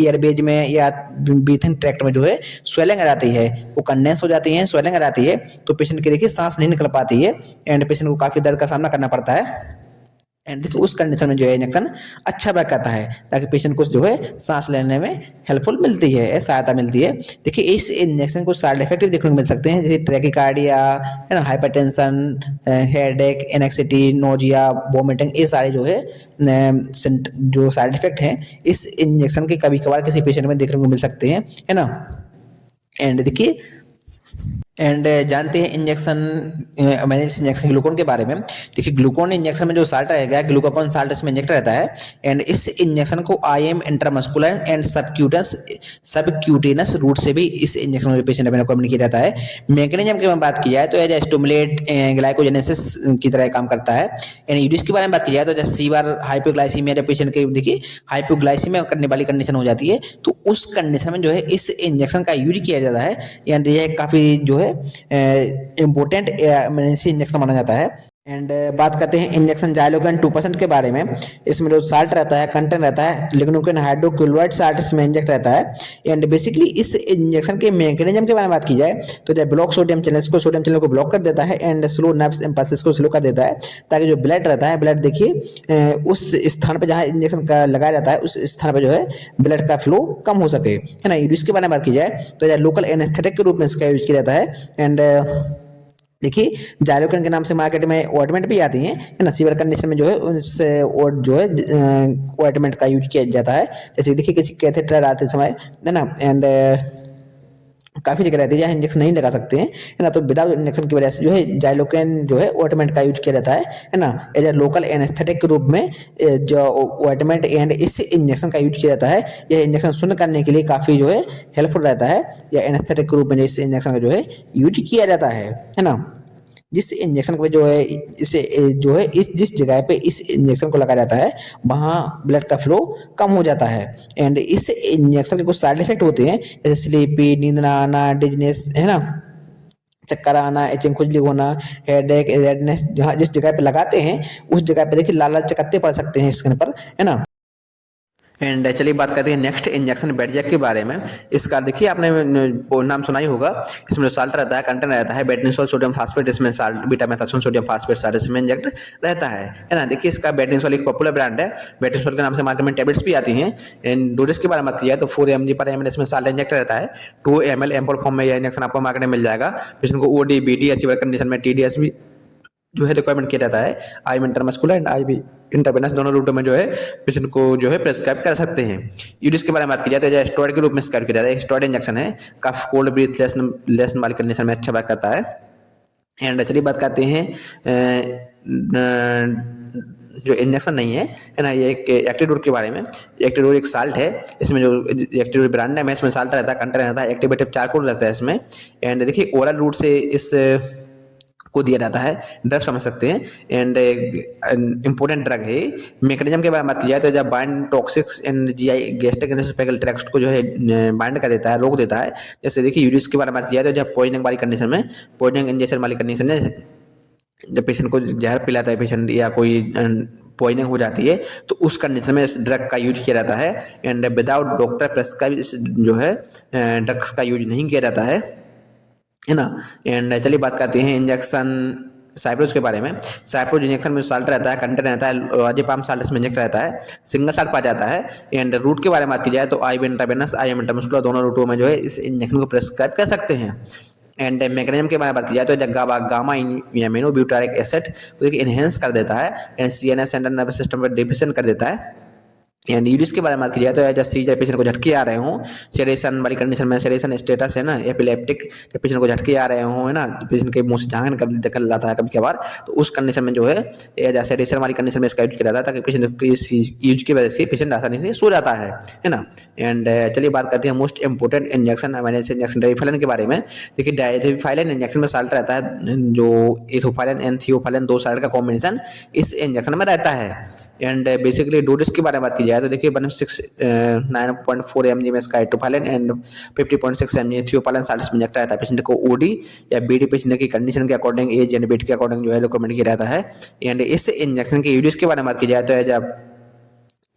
एयरवेज में या ब्रीथिंग ट्रैक्ट में जो है स्वेलिंग आ जाती है, वो कंडेंस हो जाती है, स्वेलिंग आ जाती है, तो पेशेंट की देखिए सांस नहीं निकल पाती है एंड पेशेंट को काफ़ी दर्द का सामना करना पड़ता है। एंड देखिए उस कंडीशन में जो है इंजेक्शन अच्छा वर्क करता है ताकि पेशेंट को जो है सांस लेने में हेल्पफुल मिलती है, सहायता मिलती है। देखिए इस इंजेक्शन को साइड इफेक्ट देखने को मिल सकते हैं जैसे ट्रैकिकार्डिया, है ना, hypertension, headache, anxiety, nausea, vomiting, ये सारे जो है जो साइड इफेक्ट हैं इस इंजेक्शन के कभी कभार किसी पेशेंट में देखने को मिल सकते हैं, है ना। एंड देखिए जानते हैं इंजेक्शन मैंने इस इंजेक्शन ग्लूकोन के बारे में। देखिए ग्लूकोन इंजेक्शन में जो साल्ट रहेगा ग्लूकागोन साल्ट इसमें इंजेक्ट रहता है। एंड इस इंजेक्शन को IM intramuscular and subcutaneous route से भी इस इंजेक्शन में पेशेंट में रिकमेंड किया जाता है। मैकेनिज्म की बात की जाए तो एज स्टिमुलेट ग्लाइकोजेनेसिस की तरह काम करता है। एंड यूडिस के बारे में बात की जाए तो जैसे सीवियर हाइपोग्लाइसीमिया जब पेशेंट के देखिए हाइपोग्लाइसीमिया करने वाली कंडीशन हो जाती है तो उस कंडीशन में जो है इस इंजेक्शन का यूज किया जाता है। यानी यह काफ़ी जो है इम्पोर्टेंट इमरजेंसी इंजेक्शन माना जाता है। एंड बात करते हैं इंजेक्शन जाइलोकेन 2% के बारे में। इसमें जो साल्ट रहता है, कंटेंट रहता है लिग्नोकेन हाइड्रोक्लोराइड साल्ट इसमें इंजेक्ट रहता है। एंड बेसिकली इस इंजेक्शन के मैकेनिज्म के बारे में बात की जाए तो जब ब्लॉक सोडियम चैनल को ब्लॉक कर देता है एंड स्लो नर्व्स इंपल्सेस को स्लो कर देता है ताकि जो ब्लड रहता है, ब्लड देखिए उस स्थान पर जहाँ इंजेक्शन का लगाया जाता है उस स्थान पर जो है ब्लड का फ्लो कम हो सके, है ना। यूज के बारे में बात की जाए तो लोकल एनेस्थेटिक के रूप में इसका यूज किया जाता है। एंड देखिए जाइलोकेन के नाम से मार्केट में ऑइंटमेंट भी आती हैं, है ना। सीवियर कंडीशन में जो है उनसे जो है ऑइंटमेंट का यूज किया जाता है। जैसे देखिए किसी कैथेटर आते समय, है ना। एंड काफ़ी जगह रहती है जहाँ इंजेक्शन नहीं लगा सकते हैं, है ना, तो विदाउट इंजेक्शन की वजह से जो है जाइलोकेन जो है ऑइंटमेंट का यूज किया जाता है ना। एज ए लोकल एनेस्थेटिक के रूप में जो ऑइंटमेंट एंड इस इंजेक्शन का यूज किया जाता है। यह इंजेक्शन शून्य करने के लिए काफ़ी जो है हेल्पफुल रहता है। या एनेस्थेटिक के रूप में इस इंजेक्शन का जो है यूज किया जाता है ना। जिस इंजेक्शन को जो है इसे जो है इस जिस जगह पे इस इंजेक्शन को लगाया जाता है वहाँ ब्लड का फ्लो कम हो जाता है। एंड इस इंजेक्शन के कुछ साइड इफेक्ट होते हैं जैसे स्लीपी, नींद ना आना, डिजनेस, है ना, चक्कर आना, इचिंग, खुजली होना, हेडेक, रेडनेस। जहाँ जिस जगह पे लगाते हैं उस जगह पे देखिए लाल लाल चकत्ते पड़ सकते हैं स्किन पर, है ना। एंड चलिए बात करते हैं नेक्स्ट इंजेक्शन बेटजैक के बारे में। इसका देखिए आपने नाम सुना ही होगा। इसमें जो साल्ट रहता है, कंटेंट रहता है बेटनिसोल सोडियम फास्फेट, इसमें साल्ट बीटा मेथासोन सोडियम फास्फेट सारे इसमें इंजेक्ट रहता है ना। देखिए इसका बेटनिसोल एक पॉपुलर ब्रांड है। बेटनिसोल के नाम से मार्केट में टैबलेट्स भी आती हैं। एंड डोजेस के बारे में बात की जाए तो 4 mg पर ml इसमें साल्ट इंजेक्ट रहता है। 2 ml एम्पोल फॉर्म में यह इंजेक्शन आपको मार्केट में मिल जाएगा। पेशेंट को ओडी, बीडी या सीवियर कंडीशन में टीडीएस भी जो है रिक्वायरमेंट किया जाता है। आई इंटरमस्कुलर एंड आई इंटरवेनस दोनों रूटों में जो है पेशेंट को जो है प्रेस्क्राइब कर सकते हैं। यूडिस के बारे में बात की जाए तो स्टेरॉइड के रूप में प्रेस्क्राइब किया जाता है। स्टेरॉइड इंजेक्शन है, कफ, कोल्ड, ब्रीथ लेसन वाली कंडीशन में अच्छा वर्क करता है। एंड चलिए बात करते हैं जो इंजेक्शन नहीं है ना, ये एक एक्टिडोर के बारे में। एक्टिडोर एक साल्ट है। इसमें जो एक्टिडोर ब्रांड नेम है इसमें साल्ट रहता है, कंटेंट रहता है, एक्टिवेटेड चारकोल रहता है इसमें। एंड देखिए ओरल रूट से इस को दिया जाता है, ड्रग समझ सकते हैं। एंड इम्पोर्टेंट ड्रग है। मैकेनिज्म के बारे में बात की जाए तो जब bind toxics and GI gastric tract को जो है बाइंड कर देता है, रोक देता है। जैसे देखिए यूरिस के बारे में बात की जाए तो जब पॉइजनिंग वाली कंडीशन में, पॉइजनिंग इंजेक्शन वाली कंडीशन में जब पेशेंट को जहर पिलाता है पेशेंट या कोई पॉइजनिंग हो जाती है तो उस कंडीशन में इस ड्रग का यूज किया जाता है। एंड विदाउट डॉक्टर प्रेस्क्राइब इस जो है ड्रग्स का यूज नहीं किया जाता है ना। एंड चलिए बात करते हैं इंजेक्शन साइप्रोज के बारे में। साइप्रोज इंजेक्शन में साल्ट रहता है, कंटेंट रहता है, लोराजेपाम साल्ट इसमें इंजेक्ट रहता है, सिंगल साल्ट पाया जाता है। एंड रूट के बारे में बात की जाए तो आईवी इंट्रावेनस, आईएम इंट्रामस्कुलर दोनों रूटों में जो है इस इंजेक्शन को प्रेस्क्राइब कर सकते हैं। एंड मैकेनिज्म के बारे में बात की जाए तो गामा एमिनो ब्यूटारिक एसिड को इनहेंस कर देता है and CNS central nervous system पर डिफिशिएंट कर देता है। एंड यूरिस के बारे में बात की जाए तो जब सीजर पेशेंट को झटके आ रहे हों, सेडेशन वाली कंडीशन में, सेडेशन स्टेटस है ना, एपिलेप्टिक, जब पेशेंट को झटके आ रहे हों है ना, पेशेंट के मुंह से झांग निकल जाता है कभी कभार, तो उस कंडीशन में जो है या सेडेशन वाली कंडीशन में इसका यूज किया जाता है ताकि पेशेंट की यूज की वजह से पेशेंट आसानी से सो जाता है ना। एंड चलिए बात करते हैं मोस्ट इंपोर्टेंट इंजेक्शन इंजेक्शन डाइफाइलिन के बारे में। देखिए डाइफाइलिन इंजेक्शन में साल्ट रहता है, जो एथोफाइलिन एंड थियोफाइलिन दो साल्ट का कॉम्बिनेशन इस इंजेक्शन में रहता है। एंड बेसिकली डोजेस के बारे में बात की जाए तो देखिए 9.4 mg में इसका एटोफाइलिन एंड 50.6 mg थियोफाइलिन साल्ट में इंजेक्ट रहता है। पेशेंट को ओडी या बीडी पेशेंट की कंडीशन के अकॉर्डिंग, एज एंड वेट के अकॉर्डिंग जो है रिकमेंड किया जाता है। एंड इस इंजेक्शन के यूजेस के बारे में बात की जाए तो जब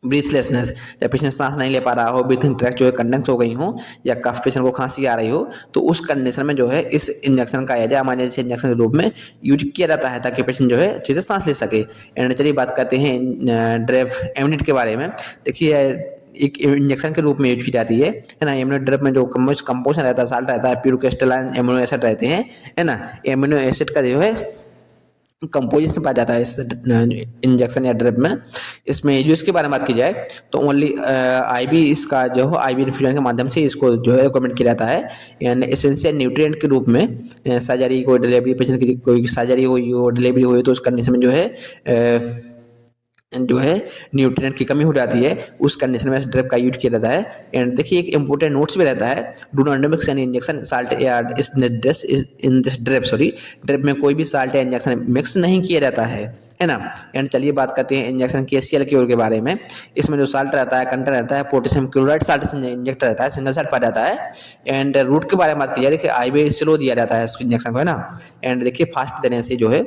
ब्रीथलेसनेस, जब पेशेंट सांस नहीं ले पा रहा हो, ब्रीथिंग ट्रैक जो है कंडेंस हो गई हो, या कफ पेशेंट को खांसी आ रही हो, तो उस कंडीशन में जो है इस इंजेक्शन का एजामाइनेज इंजेक्शन के रूप में यूज किया जाता है ताकि पेशेंट जो है अच्छे से सांस ले सके। एंड चलिए बात करते हैं ड्रेप एमिनेट के बारे में। देखिए एक इंजेक्शन के रूप में यूज की जाती है ना। एमिनो ड्रग में जो कंपोजिशन रहता है, साल्ट रहता है, प्यूरोक्रिस्टलाइन एमिनो एसिड रहते हैं, है ना। एमिनो एसिड का जो है कंपोजिशन पाया जाता है इस इंजेक्शन या ड्रिप में। इसमें यूज के बारे में बात की जाए तो ओनली आईवी, इसका जो है आईवी इन्फ्यूजन के माध्यम से इसको जो है रिकमेंड किया जाता है। एंड एसेंशियल न्यूट्रिएंट के रूप में सर्जरी कोई डिलीवरी, पेशेंट की कोई सर्जरी हुई हो, डिलीवरी हुई तो उस कंडीशन में जो है न्यूट्रिएंट की कमी हो जाती है, उस कंडीशन में इस ड्रिप का यूज किया जाता है। एंड देखिए एक इंपॉर्टेंट नोट्स भी रहता है, do not mix any injection salt या इन दिस ड्रिप, ड्रिप में कोई भी साल्ट या इंजेक्शन मिक्स नहीं किया जाता है ना। एंड चलिए बात करते हैं इंजेक्शन KCl क्योर के बारे में। इसमें जो साल्ट रहता है, कंटेंट रहता है, पोटेशियम क्लोराइड साल्ट से इंजेक्ट रहता है, सिंगल साल्ट पाया जाता है। एंड रूट के बारे में बात की जाए, देखिए आईवी स्लो दिया जाता है इस इंजेक्शन को, है ना। एंड देखिए फास्ट देने से जो है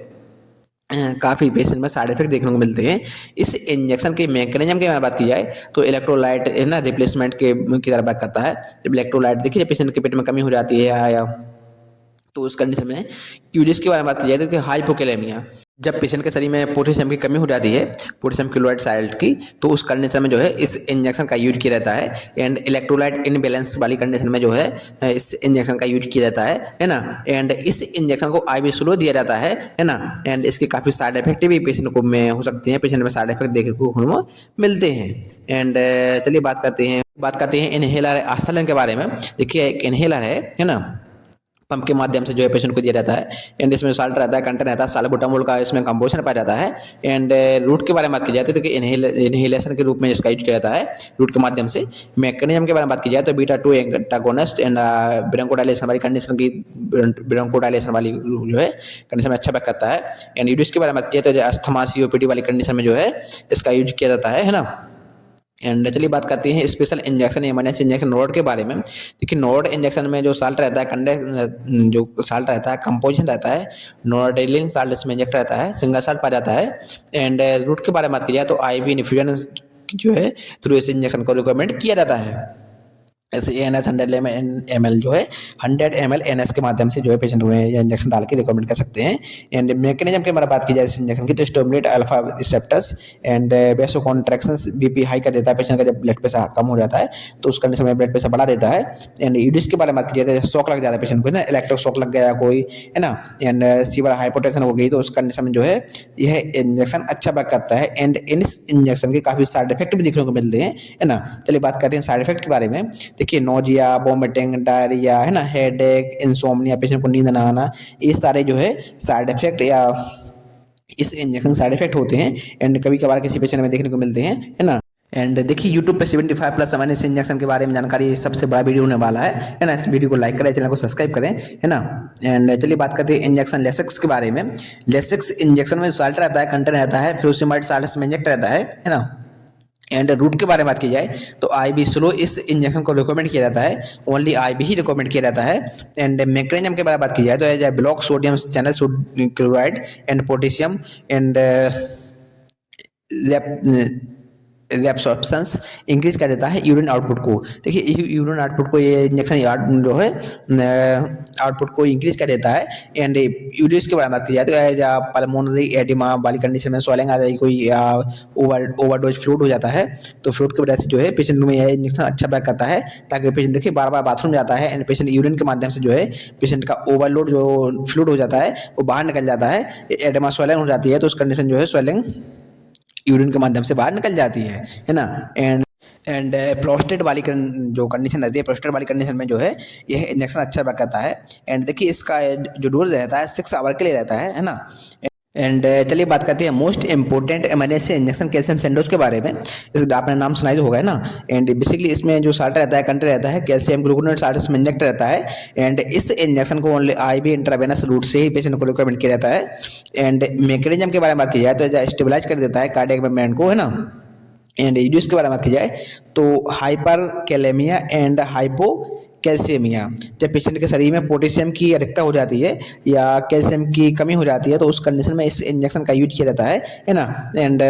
काफ़ी पेशेंट में साइड इफेक्ट देखने को मिलते हैं। इस इंजेक्शन के मैकेनिज्म की बात की जाए तो इलेक्ट्रोलाइट है ना, रिप्लेसमेंट की तरह बात करता है। जब इलेक्ट्रोलाइट देखिए पेशेंट के पेट में कमी हो जाती है या तो उस कंडीशन में यूजेस के बारे में बात की जाए तो हाइपोकैलेमिया, जब पेशेंट के शरीर में पोटेशियम की कमी हो जाती है, पोटेशियम क्लोराइड साल्ट की, तो उस कंडीशन में जो है इस इंजेक्शन का यूज किया जाता है। एंड इलेक्ट्रोलाइट इनबैलेंस वाली कंडीशन में जो है इस इंजेक्शन का यूज किया जाता है ना। एंड इस इंजेक्शन को आईवी स्लो दिया जाता है ना। एंड इसके काफ़ी साइड इफेक्ट भी पेशेंट को में हो सकते हैं, पेशेंट में साइड इफेक्ट देखने को मिलते हैं। एंड चलिए बात करते हैं इनहेलर आस्थालन के बारे में। देखिए एक इनहेलर है ना, पंप के माध्यम से जो है पेशेंट को दिया जाता है। एंड इसमें साल्ट रहता है, कंटेंट रहता है, साल्बुटामोल का इसमें कंपोजिशन पाया जाता है। एंड रूट के बारे में बात की जाए तो देखिए इनहेलेशन के रूप में इसका यूज किया जाता है रूट के माध्यम से। मैकेनिज्म के बारे में बात की जाए तो बीटा-2 एंटागोनिस्ट एंड ब्रोंकोडायलेशन वाली कंडीशन की, ब्रोंकोडायलेशन वाली जो है कंडीशन में अच्छा वर्क करता है। एंड यूज के बारे में बात की जाए तो अस्थमा COPD वाली कंडीशन में जो है इसका यूज किया जाता है ना। एंड चलिए बात करते हैं special injection emergency injection node के बारे में। देखिए नोड इंजेक्शन में जो साल्ट रहता है, जो साल्ट रहता है, कंपोजिशन रहता है, नोराडेलिन साल्ट इसमें इंजेक्ट रहता है, सिंगल साल्ट पाया जाता है। एंड रूट के बारे में बात की जाए तो आईवी इन्फ्यूजन जो है थ्रू इस इंजेक्शन को रिकमेंड किया जाता है। ऐसे ANS 100 ml जो है 100 ml ANS के माध्यम से जो है पेशेंट को इंजेक्शन डाल के रिकमेंड कर सकते हैं। एंड मैकेनिज्म के बारे में बात की जाए इस इंजेक्शन की तो स्टिमुलेट अल्फा रिसेप्टर्स एंड बेसो कॉन्ट्रैक्शंस, BP हाई कर देता है पेशेंट का। जब ब्लड प्रेशर कम हो जाता है तो उस कंडीशन में ब्लड प्रेशर बढ़ा देता है। एंड यूडिस के बारे में बात की जाए तो शॉक लग जाता है पेशेंट को ना, इलेक्ट्रिक शॉक लग गया कोई, है ना। एंड सीवर हाइपोटेंशन हो गई तो उस कंडीशन में जो है यह इंजेक्शन अच्छा वर्क करता है। एंड इन इंजेक्शन के काफ़ी साइड इफेक्ट भी देखने को मिलते हैं, है ना। चलिए बात करते हैं साइड इफेक्ट के बारे में। देखिए नोजिया, वोमिटिंग, डायरिया, है ना, हेडेक, इंसोम्निया, पेशेंट को नींद ना आना, ये सारे जो है साइड इफेक्ट या इस इंजेक्शन साइड इफेक्ट होते हैं। एंड कभी कभार किसी पेशेंट में देखने को मिलते हैं, है ना। एंड देखिए यूट्यूब पे 75 प्लस अमाइनो एसिड इंजेक्शन के बारे में जानकारी सबसे बड़ा वीडियो होने वाला है ना। इस वीडियो को लाइक करें, चैनल को सब्सक्राइब करें, है ना। एंड चलिए बात करते हैं इंजेक्शन लेसिक्स के बारे में। लेसिक्स इंजेक्शन में साल्ट रहता है, कंटेंट रहता है, फिर उसके बाद साल्ट में इंजेक्ट रहता है ना। एंड रूट के बारे में बात की जाए तो आईबी स्लो इस इंजेक्शन को रिकमेंड किया जाता है, ओनली आईबी ही रिकमेंड किया जाता है। एंड मैकेनिज्म के बारे में बात की जाए तो block sodium channel chloride and potassium and absorptions increase कर देता है यूरिन आउटपुट को। देखिए यूरिन आउटपुट को ये इंजेक्शन जो है आउटपुट को इंक्रीज कर देता है। एंड यूरिस के बारे में बात की जाए तो पल्मोनरी एडिमा वाली कंडीशन में स्वेलिंग आ जाएगी, कोई ओवरडोज फ्लूइड हो जाता है तो फ्लूइड की वजह से जो है पेशेंट में यह इंजेक्शन अच्छा बैक करता है, ताकि पेशेंट देखिए बार बार बाथरूम जाता है एंड पेशेंट यूरिन के माध्यम से जो है पेशेंट का ओवरलोड जो फ्लूइड हो जाता है वो बाहर निकल जाता है, एडिमा स्वेलिंग हो जाती है, तो उस कंडीशन जो है स्वेलिंग यूरिन के माध्यम से बाहर निकल जाती है ना। एंड प्रोस्टेट वाली जो कंडीशन रहती है, प्रोस्टेट वाली कंडीशन में जो है यह इंजेक्शन अच्छा वर्क करता है। एंड देखिए इसका जो डोज रहता है 6 आवर के लिए रहता है ना। एंड चलिए बात करते हैं most important emergency injection calcium Sandoz के बारे में। इस आपने नाम सुनाई तो होगा ना। एंड बेसिकली इसमें जो साल्ट रहता है, कंटेंट रहता है कैल्शियम ग्लूकोनेट साल्ट इसमें इंजेक्ट रहता है। एंड इस इंजेक्शन को ओनली आईवी इंट्रावेनस रूट से ही पेशेंट को रिकमेंड किया जाता है। एंड मैकेनिज्म के बारे में बात की जाए तो स्टेबलाइज कर देता है कार्डियक मूवमेंट को, है ना। एंड यूज के बारे में बात की जाए तो hyper kalaemia and hypo calcaemia, जब पेशेंट के शरीर में पोटेशियम की अधिकता हो जाती है या कैल्शियम की कमी हो जाती है तो उस कंडीशन में इस इंजेक्शन का यूज किया जाता है ना। एंड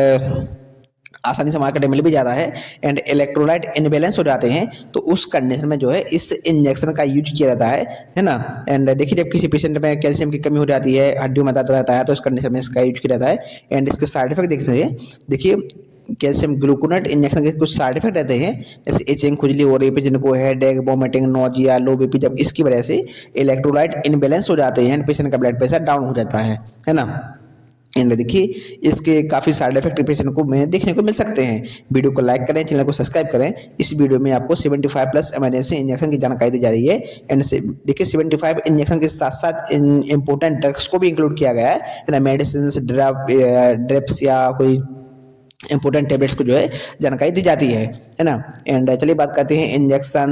आसानी से मार्केट में मिल भी जाता है। एंड इलेक्ट्रोलाइट इनबैलेंस हो जाते हैं तो उस कंडीशन में जो है इस इंजेक्शन का यूज किया जाता है ना। एंड देखिए जब किसी पेशेंट में कैल्शियम की कमी हो जाती है, हड्डियों में दर्द रहता है तो उस कंडीशन में इसका यूज किया जाता है। एंड इसके साइड इफेक्ट देखते हैं, देखिए कैल्शियम ग्लूकोनेट इंजेक्शन के कुछ साइड इफेक्ट रहते हैं, जैसे इचिंग, खुजली हो रही है, पेशेंट को हेडेक, वोमिटिंग, नोजिया, लो बीपी, जब इसकी वजह से इलेक्ट्रोलाइट इनबैलेंस हो जाते हैं, पेशेंट का ब्लड प्रेशर डाउन हो जाता है ना। एंड देखिए इसके काफ़ी साइड इफेक्ट पेशेंट को में देखने को मिल सकते हैं। वीडियो को लाइक करें, चैनल को सब्सक्राइब करें। इस वीडियो में आपको 75 प्लस इमरजेंसी इंजेक्शन की जानकारी दी जा रही है। एंड देखिए 75 इंजेक्शन के साथ साथ इंपॉर्टेंट ड्रग्स को भी इंक्लूड किया गया है ना, मेडिसिन, ड्रिप्स या कोई इंपॉर्टेंट टैबलेट्स को जो है जानकारी दी जाती है ना। एंड चलिए बात करते हैं इंजेक्शन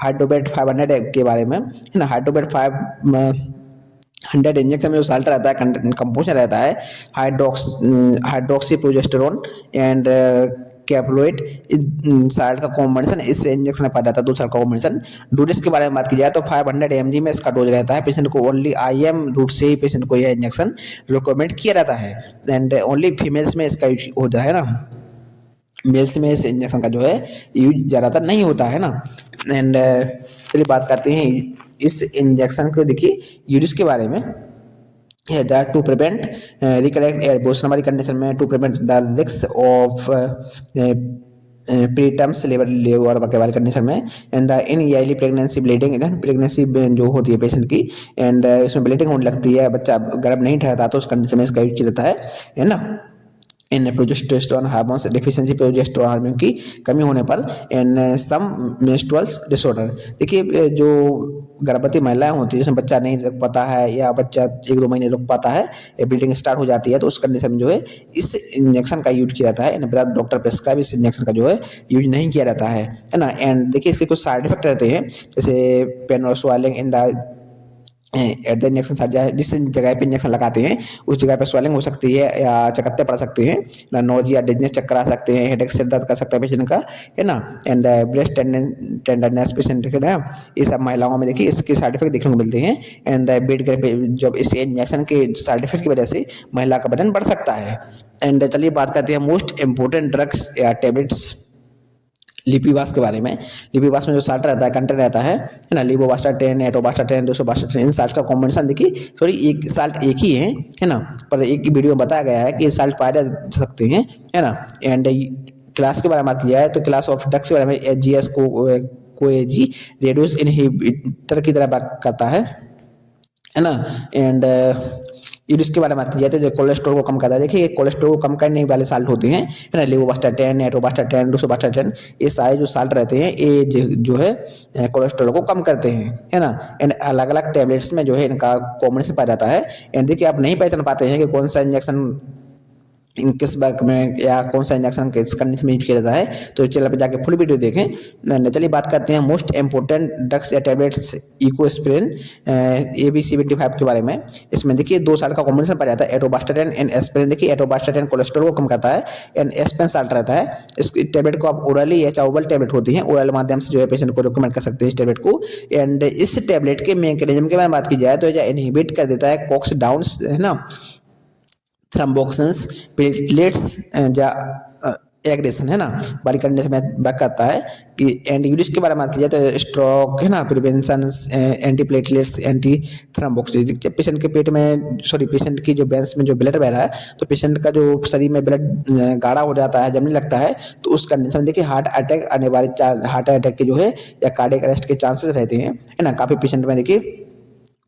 हाइड्रोबेट 500 के बारे में, है ना। हाइड्रोबेट 500 इंजेक्शन में जो साल्ट रहता है, कंपोजिशन रहता है हाइड्रोक्सी प्रोजेस्टेरोन एंड कैप्लोइड साल्ट का कॉम्बिनेशन इस इंजेक्शन में पाया जाता है, 2 साल का कॉम्बिनेशन। डोजेस के बारे में बात की जाए तो 500 mg में इसका डोज रहता है। पेशेंट को ओनली IM रूट से ही पेशेंट को यह इंजेक्शन रिकमेंड किया जाता है। एंड ओनली फीमेल्स में इसका यूज होता है ना, मेल्स में इस इंजेक्शन का जो है यूज ज़्यादातर नहीं होता है ना। एंड चलिए बात करते हैं इस इंजेक्शन को, देखिए यूज के बारे में है that to prevent recurrent abortion वाली कंडीशन में, to prevent the risk of preterms labour वाली कंडीशन में। And the in early pregnancy bleeding, इधर प्रेगनेंसी जो होती है पेशेंट की एंड इसमें ब्लीडिंग होने लगती है, बच्चा गर्भ नहीं ठहरता तो उस कंडीशन में इसका यूज किया जाता है ना। In progesterone hormones deficiency, progesterone hormone की कमी होने पर, इन सम मेंस्ट्रुअल डिसऑर्डर। देखिए जो गर्भवती महिलाएं होती है जिसमें बच्चा नहीं रुक पाता है या बच्चा 1-2 महीने रुक पाता है, ब्लीडिंग स्टार्ट हो जाती है तो उस कंडीशन में जो है इस इंजेक्शन का यूज किया जाता है। इन डॉक्टर प्रेस्क्राइब इस इंजेक्शन का जो है यूज नहीं किया जाता है ना। एंड देखिए इसके कुछ साइड इफेक्ट रहते हैं, जैसे पेन और swelling in the at the injection site, जिस जगह पे इंजेक्शन लगाते हैं उस जगह पे स्वेलिंग हो सकती है या चकत्ते पड़ सकते हैं ना, नोजिया, डिजनेस चक्कर आ सकते हैं, हेडेक, सिर दर्द कर सकता है पेशेंट का, है ना। एंड ब्रेस्ट टेंडरनेस पेशेंट है ना, ये सब महिलाओं में देखिए इसके साइड इफेक्ट देखने को मिलते हैं। एंड बेड जब इस इंजेक्शन के साइड इफेक्ट की वजह से महिला का वजन बढ़ सकता है। एंड चलिए बात करते हैं मोस्ट इंपॉर्टेंट ड्रग्स या टैबलेट्स लिपिवास के बारे में। लिपिवास में जो साल्ट रहता है, कंटेंट रहता है ना, लिबोवास्टाटिन, एटोवास्टाटिन, 262, इन साल्ट का कॉम्बिनेशन देखिए, सॉरी एक साल्ट एक ही है ना, पर एक वीडियो में बताया गया है कि ये साल्ट पाए जा सकते हैं, है ना। एंड क्लास के बारे में बात की जाए तो क्लास ऑफ ड्रग्स के बारे में GS को रेड्यूस इनहिबिटर की तरह बात करता है ना। एंड यूरिस के बारे में बात की जाए तो जो कोलेस्ट्रॉल को कम करता है, देखिए कोलेस्ट्रॉल को कम करने वाले साल्ट होते हैं, है ना। लिबोवास्टाटिन, एटोवास्टाटिन, 262, ये सारे जो साल्ट रहते हैं ये जो है कोलेस्ट्रॉल को कम करते हैं, है ना। एंड अलग अलग टैबलेट्स में जो है इनका कॉम्बिनेशन पाया जाता है। एंड देखिए आप नहीं पहचान पाते हैं कि कौन सा इंजेक्शन किस बैग में या कौन सा इंजेक्शन किस कंडीशन में यूज किया जाता है, तो चैनल पे जाके फुल वीडियो देखें। चलिए बात करते हैं मोस्ट इंपोर्टेंट ड्रग्स या टैबलेट्स इकोस्प्रिन AB75 के बारे में। इसमें देखिए 2 साल का कॉम्बिनेशन पाया जाता है, एटोबास्टैटिन एंड एस्पिरिन। देखिए एटोबास्टैटिन कोलेस्ट्रॉल को कम करता है एंड एस्पिरिन साल्ट रहता है। इस टैबलेट को आप ओरली या चाउबल टैबलेट होती है, ओरल माध्यम से जो है पेशेंट को रिकमेंड कर सकते हैं इस टैबलेट को। एंड इस टैबलेट के मैकेनिज्म के बारे में बात की जाए तो यह इनहिबिट कर देता है कॉक्स डाउन, है ना, थ्रम्बोक्सिन्स, प्लेटलेट्स या एग्रेशन, है ना, वाली कंडीशन में बैक करता है कि। एंड यूरिस के बारे में बात की जाए तो स्ट्रोक, है ना, प्रिवेंशन, एंटी प्लेटलेट्स, एंटी थ्रम्बोक्सिन। जब पेशेंट के पेट में पेशेंट की जो वेंस में जो ब्लड बह रहा है, तो पेशेंट का जो शरीर में ब्लड गाढ़ा हो जाता है, जमने लगता है, तो उस कंडीशन में देखिए हार्ट अटैक आने वाले, हार्ट अटैक के जो है या कार्डियक अरेस्ट के चांसेस रहते हैं, है ना। काफ़ी पेशेंट में देखिए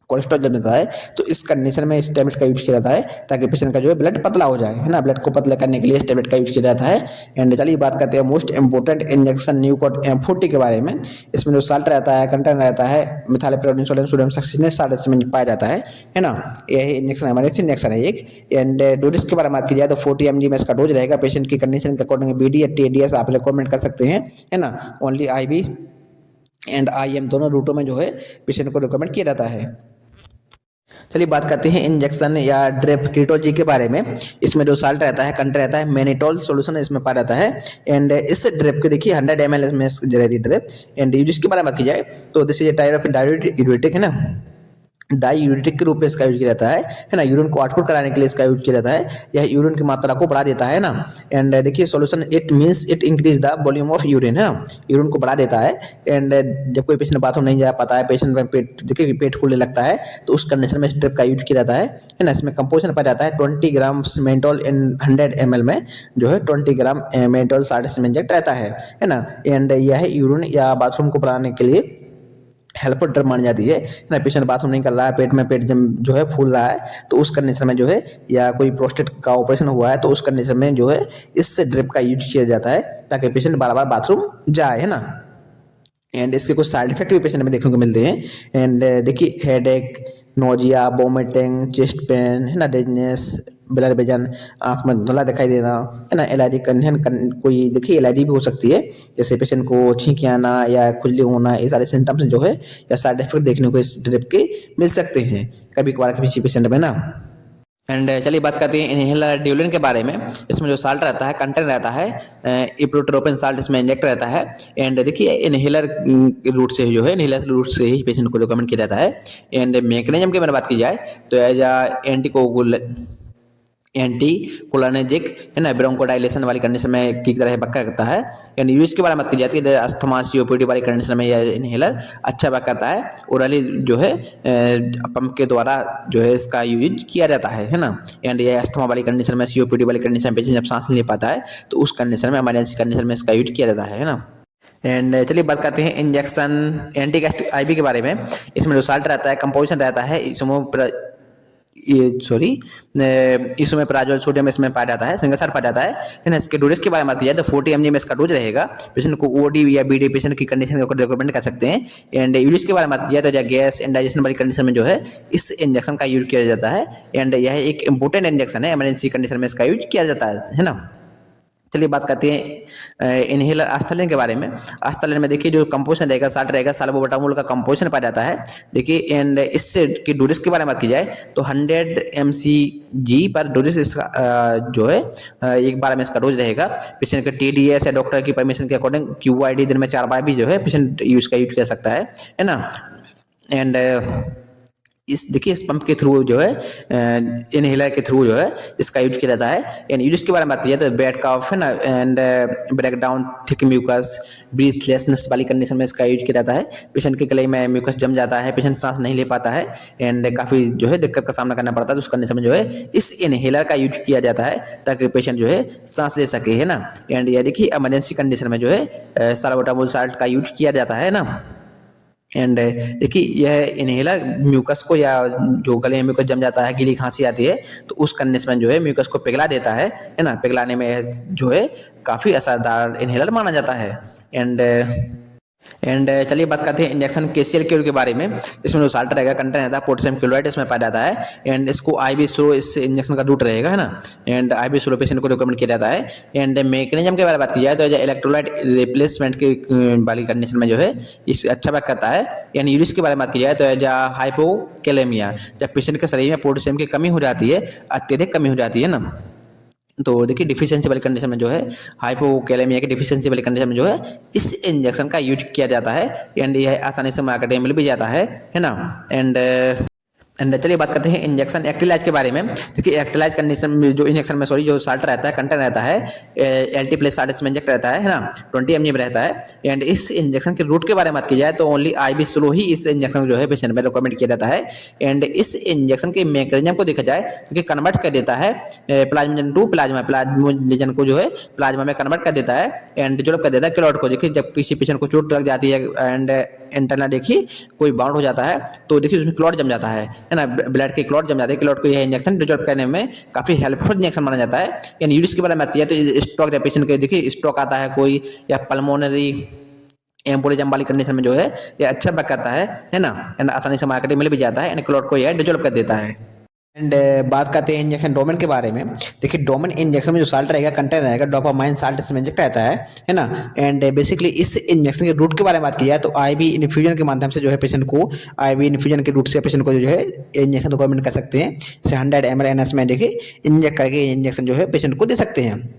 कोलेस्ट्रॉल जम जाता है, तो इस कंडीशन में इस टैबलेट का यूज किया जाता है ताकि पेशेंट का जो है ब्लड पतला हो जाए, है ना। ब्लड को पतला करने के लिए इस टैबलेट का यूज किया जाता है। एंड चलिए बात करते हैं मोस्ट इंपोर्टेंट इंजेक्शन न्यूकोट M40 के बारे में। इसमें जो साल्ट रहता है, कंटेंट रहता है मिथाइलप्रोनिन सोडियम सक्सिनेट साल्ट इसमें पाया जाता है ना। यही इंजेक्शन इमरजेंसी इंजेक्शन है एक। एंड डोज के बारे में बात की जाए तो 40 mg में इसका डोज रहेगा। पेशेंट की कंडीशन के अकॉर्डिंग BD या TDS आप रिकमेंड कर सकते हैं, है ना। ओनली IV एंड IM दोनों रूटों में जो है पेशेंट को रिकमेंड किया जाता है। चलिए बात करते हैं इंजेक्शन या ड्रिप क्रिटोलॉजी के बारे में। इसमें जो साल्ट रहता है, कंटेंट रहता है मैनिटोल सॉल्यूशन इसमें पाया जाता है। एंड इस ड्रिप के देखिए 100 ml इसमें रहती है ड्रिप। एंड यूज के बारे में बात की जाए तो this is a type of diuretic, है ना, डाईयूरेटिक के रूप में इसका यूज किया जाता है ना। यूरिन को आउटपुट कराने के लिए इसका यूज किया जाता है। यह यूरिन की मात्रा को बढ़ा देता है ना। एंड देखिए solution it means it increase the volume of urine, है ना, यूरिन को बढ़ा देता है। एंड जब कोई पेशेंट बाथरूम नहीं जा पाता है, पेशेंट में पेट देखिए पेट फूलने लगता है, तो उस कंडीशन में इस ड्रिप का यूज किया जाता है ना। इसमें कंपोजिशन पाया जाता है 20 ग्राम मेंटोल इन 100 ml में जो है 20 ग्राम मेंटोल साल्ट इसमें इंजेक्ट रहता है ना। एंड यह यूरिन या बाथरूम को बढ़ाने के लिए हेल्पर ड्रग मानी जाती है ना। पेशेंट बाथरूम नहीं कर रहा है, पेट में पेट जो है फूल रहा है, तो उस कंडीशन में जो है या कोई प्रोस्टेट का ऑपरेशन हुआ है, तो उस कंडीशन में जो है इस ड्रिप का यूज किया जाता है ताकि पेशेंट बार बार बाथरूम जाए, है ना। एंड इसके कुछ साइड इफेक्ट भी पेशेंट में देखने को मिलते हैं। एंड देखिए headache, nausea, vomiting, chest pain, है ना, डिजनेस, ब्लर विजन, आंख में धुंधला दिखाई देना, है ना, एलर्जी कंडीशन, कोई देखिए एलर्जी भी हो सकती है, जैसे पेशेंट को छींकी आना या खुजली होना, ये सारे सिम्टम्स जो है या साइड इफेक्ट देखने को इस ड्रिप के मिल सकते हैं कभी कभार किसी पेशेंट में ना। एंड चलिए बात करते हैं इनहेलर ड्यूलिन के बारे में। इसमें जो साल्ट रहता है, कंटेंट रहता है इप्रोट्रोपिन साल्ट इसमें इंजेक्ट रहता है। एंड देखिए इनहेलर रूट से जो है, इनहेलर रूट से ही पेशेंट को रिकमेंड किया जाता है। एंड मैकेनिज्म की मैंने बात की जाए तो एज एंटी कोलानेजिक, है ना, ब्रोंकोडाइलेशन वाली कंडीशन में की तरह वर्क करता है। एंड यूज के बारे में बात की जाती है अस्थमा COPD वाली कंडीशन में यह इनहेलर अच्छा वर्क करता है। ओरली जो है पंप के द्वारा जो है इसका यूज किया जाता है ना। एंड यह अस्थमा वाली कंडीशन में, COPD वाली कंडीशन में पेशेंट जब सांस नहीं ले पाता है, तो उस कंडीशन में, इमरजेंसी कंडीशन में इसका यूज किया जाता है ना। एंड चलिए बात करते हैं इंजेक्शन एंटी गैस्ट्रिक IV के बारे में। इसमें जो साल्ट रहता है, कंपोजिशन रहता है इसमें प्राजोल सोडियम इसमें पाया जाता है, सिंगल साल्ट पाया जाता है ना। इसके डोज के बारे में बात की जाए तो 40 mg में इसका डोज रहेगा। पेशेंट को OD या BD पेशेंट की कंडीशन को रिकमेंड कर सकते हैं। एंड यूज के बारे में बात की जाए तो गैस एंड डाइजेशन वाली कंडीशन में जो है इस इंजेक्शन का यूज किया जाता है। एंड यह एक इंपॉर्टेंट इंजेक्शन है, इमरजेंसी कंडीशन में इसका यूज किया जाता है ना। चलिए बात करते हैं इनहेलर आस्थालिन के बारे में। आस्थालिन में देखिए जो कंपोजिशन रहेगा, साल्ट रहेगा, साल्बोटामोल का कंपोजिशन पाया जाता है। देखिए एंड इससे की डोजेस के बारे में बात की जाए तो 100 mcg पर डोजेस इसका जो है एक बार में इसका डोज रहेगा। पेशेंट के TDS या डॉक्टर की परमिशन के अकॉर्डिंग QID दिन में 4 बार भी जो है पेशेंट यूज कर सकता है ना। एंड इस देखिए इस पंप के थ्रू जो है इनहेलर के थ्रू जो है इसका यूज किया जाता है। एंड यूज के बारे में बात की जाए तो बैड कफ, है ना, and break down thick mucus, breathlessness वाली कंडीशन में इसका यूज किया जाता है। पेशेंट के गले में म्यूकस जम जाता है, पेशेंट सांस नहीं ले पाता है एंड काफ़ी जो है दिक्कत का सामना करना पड़ता है, तो उस कंडीशन में जो है इस इनहेलर का यूज किया जाता है ताकि पेशेंट जो है सांस ले सके, है ना। एंड ये देखिए इमरजेंसी कंडीशन में जो है साल्बुटामोल साल्ट का यूज किया जाता है ना। एंड देखिए यह इनहेलर म्यूकस को, या जो गले में म्यूकस जम जाता है, गीली खांसी आती है, तो उस कंडीशन में जो है म्यूकस को पिघला देता है ना। पिघलाने में जो है काफ़ी असरदार इनहेलर माना जाता है। एंड एंड चलिए बात करते हैं इंजेक्शन केसीएल क्यूर के बारे में। इसमें जो साल्ट रहेगा, कंटेंट रहता है पोटेशियम क्लोराइड इसमें पाया जाता है। एंड इसको आईवी स्लो इस इंजेक्शन का रूट रहेगा, है ना। एंड आईवी स्लो पेशेंट को रिकमेंड किया जाता है। एंड मैकेनिज्म के बारे में बात की जाए तो इलेक्ट्रोलाइट रिप्लेसमेंट की वाली कंडीशन में जो है इस अच्छा वर्क करता है। एंड यूरिस के बारे में बात की जाए तो हाइपोकैलेमिया, जब पेशेंट के शरीर में पोटेशियम की कमी हो जाती है, अत्यधिक कमी हो जाती है ना, तो देखिए डिफिशियंसी वाली कंडीशन में जो है, हाइपोकैलेमिया की डिफिशियंसी वाली कंडीशन में जो है इस इंजेक्शन का यूज किया जाता है। एंड यह आसानी से मार्केट में मिल भी जाता है ना। एंड चलिए बात करते हैं इंजेक्शन एक्टिलाइज के बारे में। देखिए एक्टिलाइज कंडीशन में जो इंजेक्शन में जो साल्ट रहता है, कंटेंट रहता है LT प्लस साल्ट इसमें इंजेक्ट रहता है ना, 20 mg में रहता है। एंड इस इंजेक्शन के रूट के बारे में बात की जाए तो ओनली IV स्लो ही इस इंजेक्शन जो है पेशेंट में रिकमेंड किया जाता है। एंड इस इंजेक्शन के मैकेनिज्म को देखा जाए तो कन्वर्ट कर देता है प्लाज्मोजन टू प्लाज्मा, प्लाज्मोजन को जो है प्लाज्मा में कन्वर्ट कर देता है। एंड डेवलप कर देता है क्लॉट को। देखिए जब किसी पेशेंट को चोट लग जाती है एंड इंटरनल देखिए कोई बाउंड हो जाता है तो देखिए उसमें क्लॉट जम जाता है ना, ब्लड के क्लॉट जम जाते हैं। क्लॉट को यह इंजेक्शन डिजॉल्व करने में काफी हेल्पफुल इंजेक्शन माना जाता है। यानी यूरिस के बारे में बात किया तो स्ट्रोक या पेशेंट के देखिए स्ट्रोक आता है कोई, या पल्मोनरी एम्बोलिज्म वाली कंडीशन में जो है ये अच्छा वर्क करता है ना। एंड आसानी से मार्केट में मिल भी जाता है। एंड क्लॉट को यह डिजॉल्व कर देता है। एंड बात करते हैं इंजेक्शन डोमेन के बारे में। देखिए डोमेन इंजेक्शन में जो साल्ट रहेगा, कंटेंट रहेगा डोपामाइन साल्ट इसमें इंजेक्ट रहता है ना। एंड बेसिकली इस इंजेक्शन के रूट के बारे में बात की जाए तो आईवी इन्फ्यूजन के माध्यम से जो है पेशेंट को, आईवी इन्फ्यूजन के रूट से पेशेंट को जो है इंजेक्शन रिकमेंड कर सकते हैं। जैसे 100 ml NS में देखिए इंजेक्ट करके इंजेक्शन जो है पेशेंट को दे सकते हैं।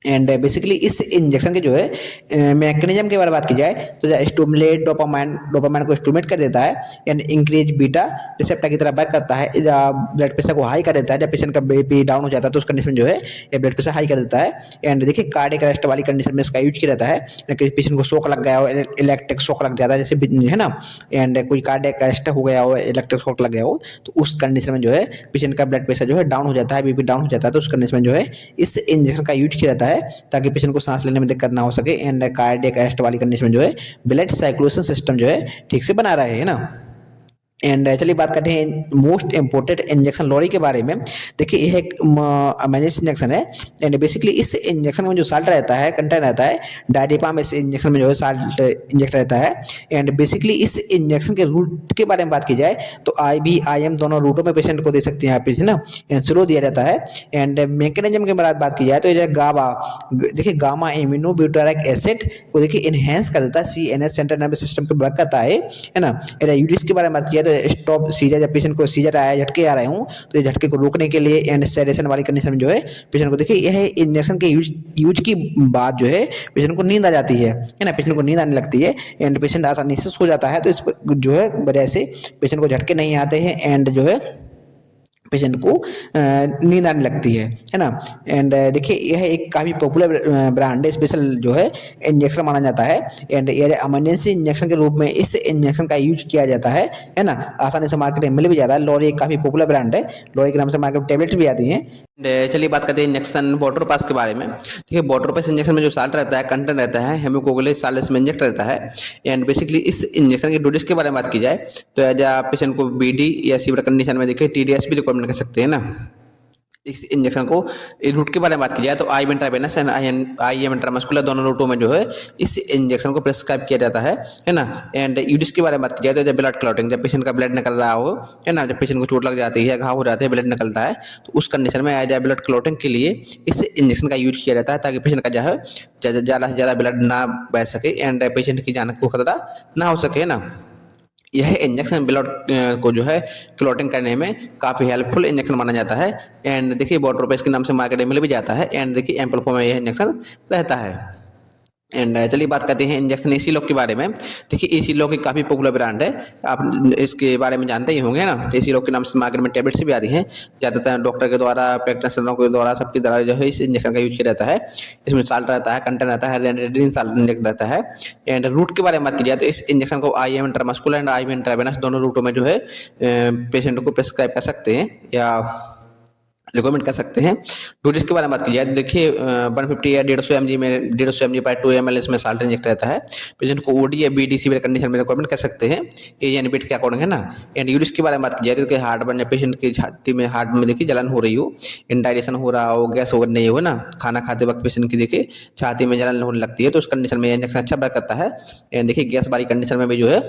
एंड बेसिकली इस इंजेक्शन के जो है मैकेनिज्म के बारे में बात की जाए तो स्टूमुलेट डोपामाइन को स्टूमुलेट कर देता है। एंड इंक्रीज बीटा रिसेप्टर की तरह वर्क करता है। ब्लड प्रेशर को हाई कर देता है। जब पेशेंट का बीपी डाउन हो जाता है तो उस कंडीशन में जो है ये ब्लड प्रेशर हाई कर देता है। एंड देखिए कार्डियक अरेस्ट वाली कंडीशन में इसका यूज किया जाता है। पेशेंट को शॉक लग गया हो, इलेक्ट्रिक शॉक लग जाता है जैसे है ना, एंड कोई कार्डियक अरेस्ट हो गया हो, इलेक्ट्रिक शॉक लग गया हो, तो उस कंडीशन में जो है पेशेंट का ब्लड प्रेशर जो है डाउन हो जाता है, बीपी डाउन हो जाता है, तो उस कंडीशन में जो है इस इंजेक्शन का यूज किया जाता है ताकि पेशेंट को सांस लेने में दिक्कत ना हो सके। एंड कार्डियक अरेस्ट वाली कंडीशन में जो है ब्लड सर्कुलेशन सिस्टम जो है ठीक से बना रहे, है ना। एंड चलिए बात करते हैं मोस्ट इंपोर्टेंट इंजेक्शन लोरी के बारे में। देखिए यह एक अमेजिंग इंजेक्शन है। एंड बेसिकली इस इंजेक्शन में जो साल्ट रहता है, कंटेंट रहता है डायडिपाम, इस इंजेक्शन में जो है साल्ट इंजेक्ट रहता है। एंड बेसिकली इस इंजेक्शन के रूट के बारे में बात की जाए तो IV IM दोनों रूटों में पेशेंट को दे सकते हैं आप, है ना। स्लो दिया जाता है। एंड मैकेनिज्म के बारे में बात की जाए तो ये गाबा, देखिए गामा इम्यूनो ब्यूटारिक एसिड को देखिए इनहेंस कर देता है, CNS सेंट्रल नर्वस सिस्टम को वर्क करता है ना। यूरिस के बारे में बात की जाए तो स्टॉप सीजर, जब पेशेंट को सीजर आया, झटके आ रहे हूँ तो ये झटके को रोकने के लिए एंड सेडेशन वाली कंडीशन में जो है पेशेंट को देखिए यह इंजेक्शन के यूज की बाद जो है पेशेंट को नींद आ जाती है ना, पेशेंट को नींद आने लगती है। एंड पेशेंट आसानी से सो जाता है। तो इस जो है वजह से पेशेंट को झटके नहीं आते हैं एंड जो है पेशेंट को नींद आने लगती है ना। एंड देखिए यह एक काफ़ी पॉपुलर ब्रांड है, स्पेशल जो है इंजेक्शन माना जाता है। एंड ये इमरजेंसी इंजेक्शन के रूप में इस इंजेक्शन का यूज किया जाता है ना। आसानी से मार्केट में मिल भी जाता है। लोरी एक काफ़ी पॉपुलर ब्रांड है, लोरी के नाम से मार्केट में टेबलेट भी आती हैं। चलिए बात करते हैं इंजेक्शन वाटर पास के बारे में। देखिए वाटर पास इंजेक्शन में जो साल्ट रहता है, कंटेंट रहता है हेमोकोगुलेट साल्ट इसमें इंजेक्ट रहता है। एंड बेसिकली इस इंजेक्शन की डोजेज के बारे में बात की जाए तो एज पेशेंट को BD या सीवियर कंडीशन में देखिए TDS भी रिकमेंड कर सकते हैं ना। इस इंजेक्शन को रूट के बारे में बात की जाए तो IV intravenous and IM intramuscular दोनों रूटों में जो है इस इंजेक्शन को प्रेस्क्राइब किया जाता है ना। एंड यूरिस के बारे में बात की जाए तो जब ब्लड क्लॉटिंग, जब पेशेंट का ब्लड निकल रहा हो, है ना, जब पेशेंट को चोट लग जाती है, घाव हो जाते हैं, ब्लड निकलता है, तो उस कंडीशन में एज ब्लड क्लॉटिंग के लिए इस इंजेक्शन का यूज किया जाता है ताकि पेशेंट का जो है ज़्यादा से ज़्यादा ब्लड ना बह सके एंड पेशेंट की जान को खतरा ना हो सके ना। यह इंजेक्शन ब्लड को जो है क्लॉटिंग करने में काफ़ी हेल्पफुल इंजेक्शन माना जाता है। एंड देखिए वाटर के नाम से मार्केट में मिल भी जाता है। एंड देखिए एम्पल फॉर्म में यह इंजेक्शन रहता है। एंड चलिए बात करते हैं इंजेक्शन AC-लॉक के बारे में। देखिए AC-लॉक एक काफ़ी पॉपुलर ब्रांड है, आप इसके बारे में जानते ही होंगे ना। AC-लॉक के नाम से मार्केट में टैबलेट्स भी आती हैं, ज़्यादातर डॉक्टर के द्वारा, प्रैक्टिशनरों के द्वारा, सबके द्वारा जो है इस इंजेक्शन का यूज किया जाता है। इसमें साल्ट रहता है, कंटेंट रहता है, रेडिन साल्ट इंजेक्ट रहता है। एंड रूट के बारे में बात की जाए तो इस इंजेक्शन को IM intramuscular and IV intravenous दोनों रूटों में जो है पेशेंट को प्रेस्क्राइब कर सकते हैं या रिकमेंड कर सकते हैं। डोजेस के बारे में बात की जाए तो देखिए 150 या 150 mg में 150 mg पर 2 ml इसमें साल्ट इंजेक्ट रहता है। पेशेंट को ओडी या बीडी सीवियर कंडीशन में रिकमेंड कर सकते हैं, एज एंड वेट के अकॉर्डिंग, है ना। एंड यूरिस के बारे में बात की जाए तो देखिए हार्ट बन पेशेंट की छाती में, हार्ट में देखिए जलन हो रही हो, इंडाइजेशन हो रहा हो, गैस हो नहीं हो ना, खाना खाते वक्त पेशेंट की देखिए छाती में जलन होने लगती है, तो उस कंडीशन में इंजेक्शन अच्छा वर्क करता है। एंड देखिए गैस वाली कंडीशन में भी जो है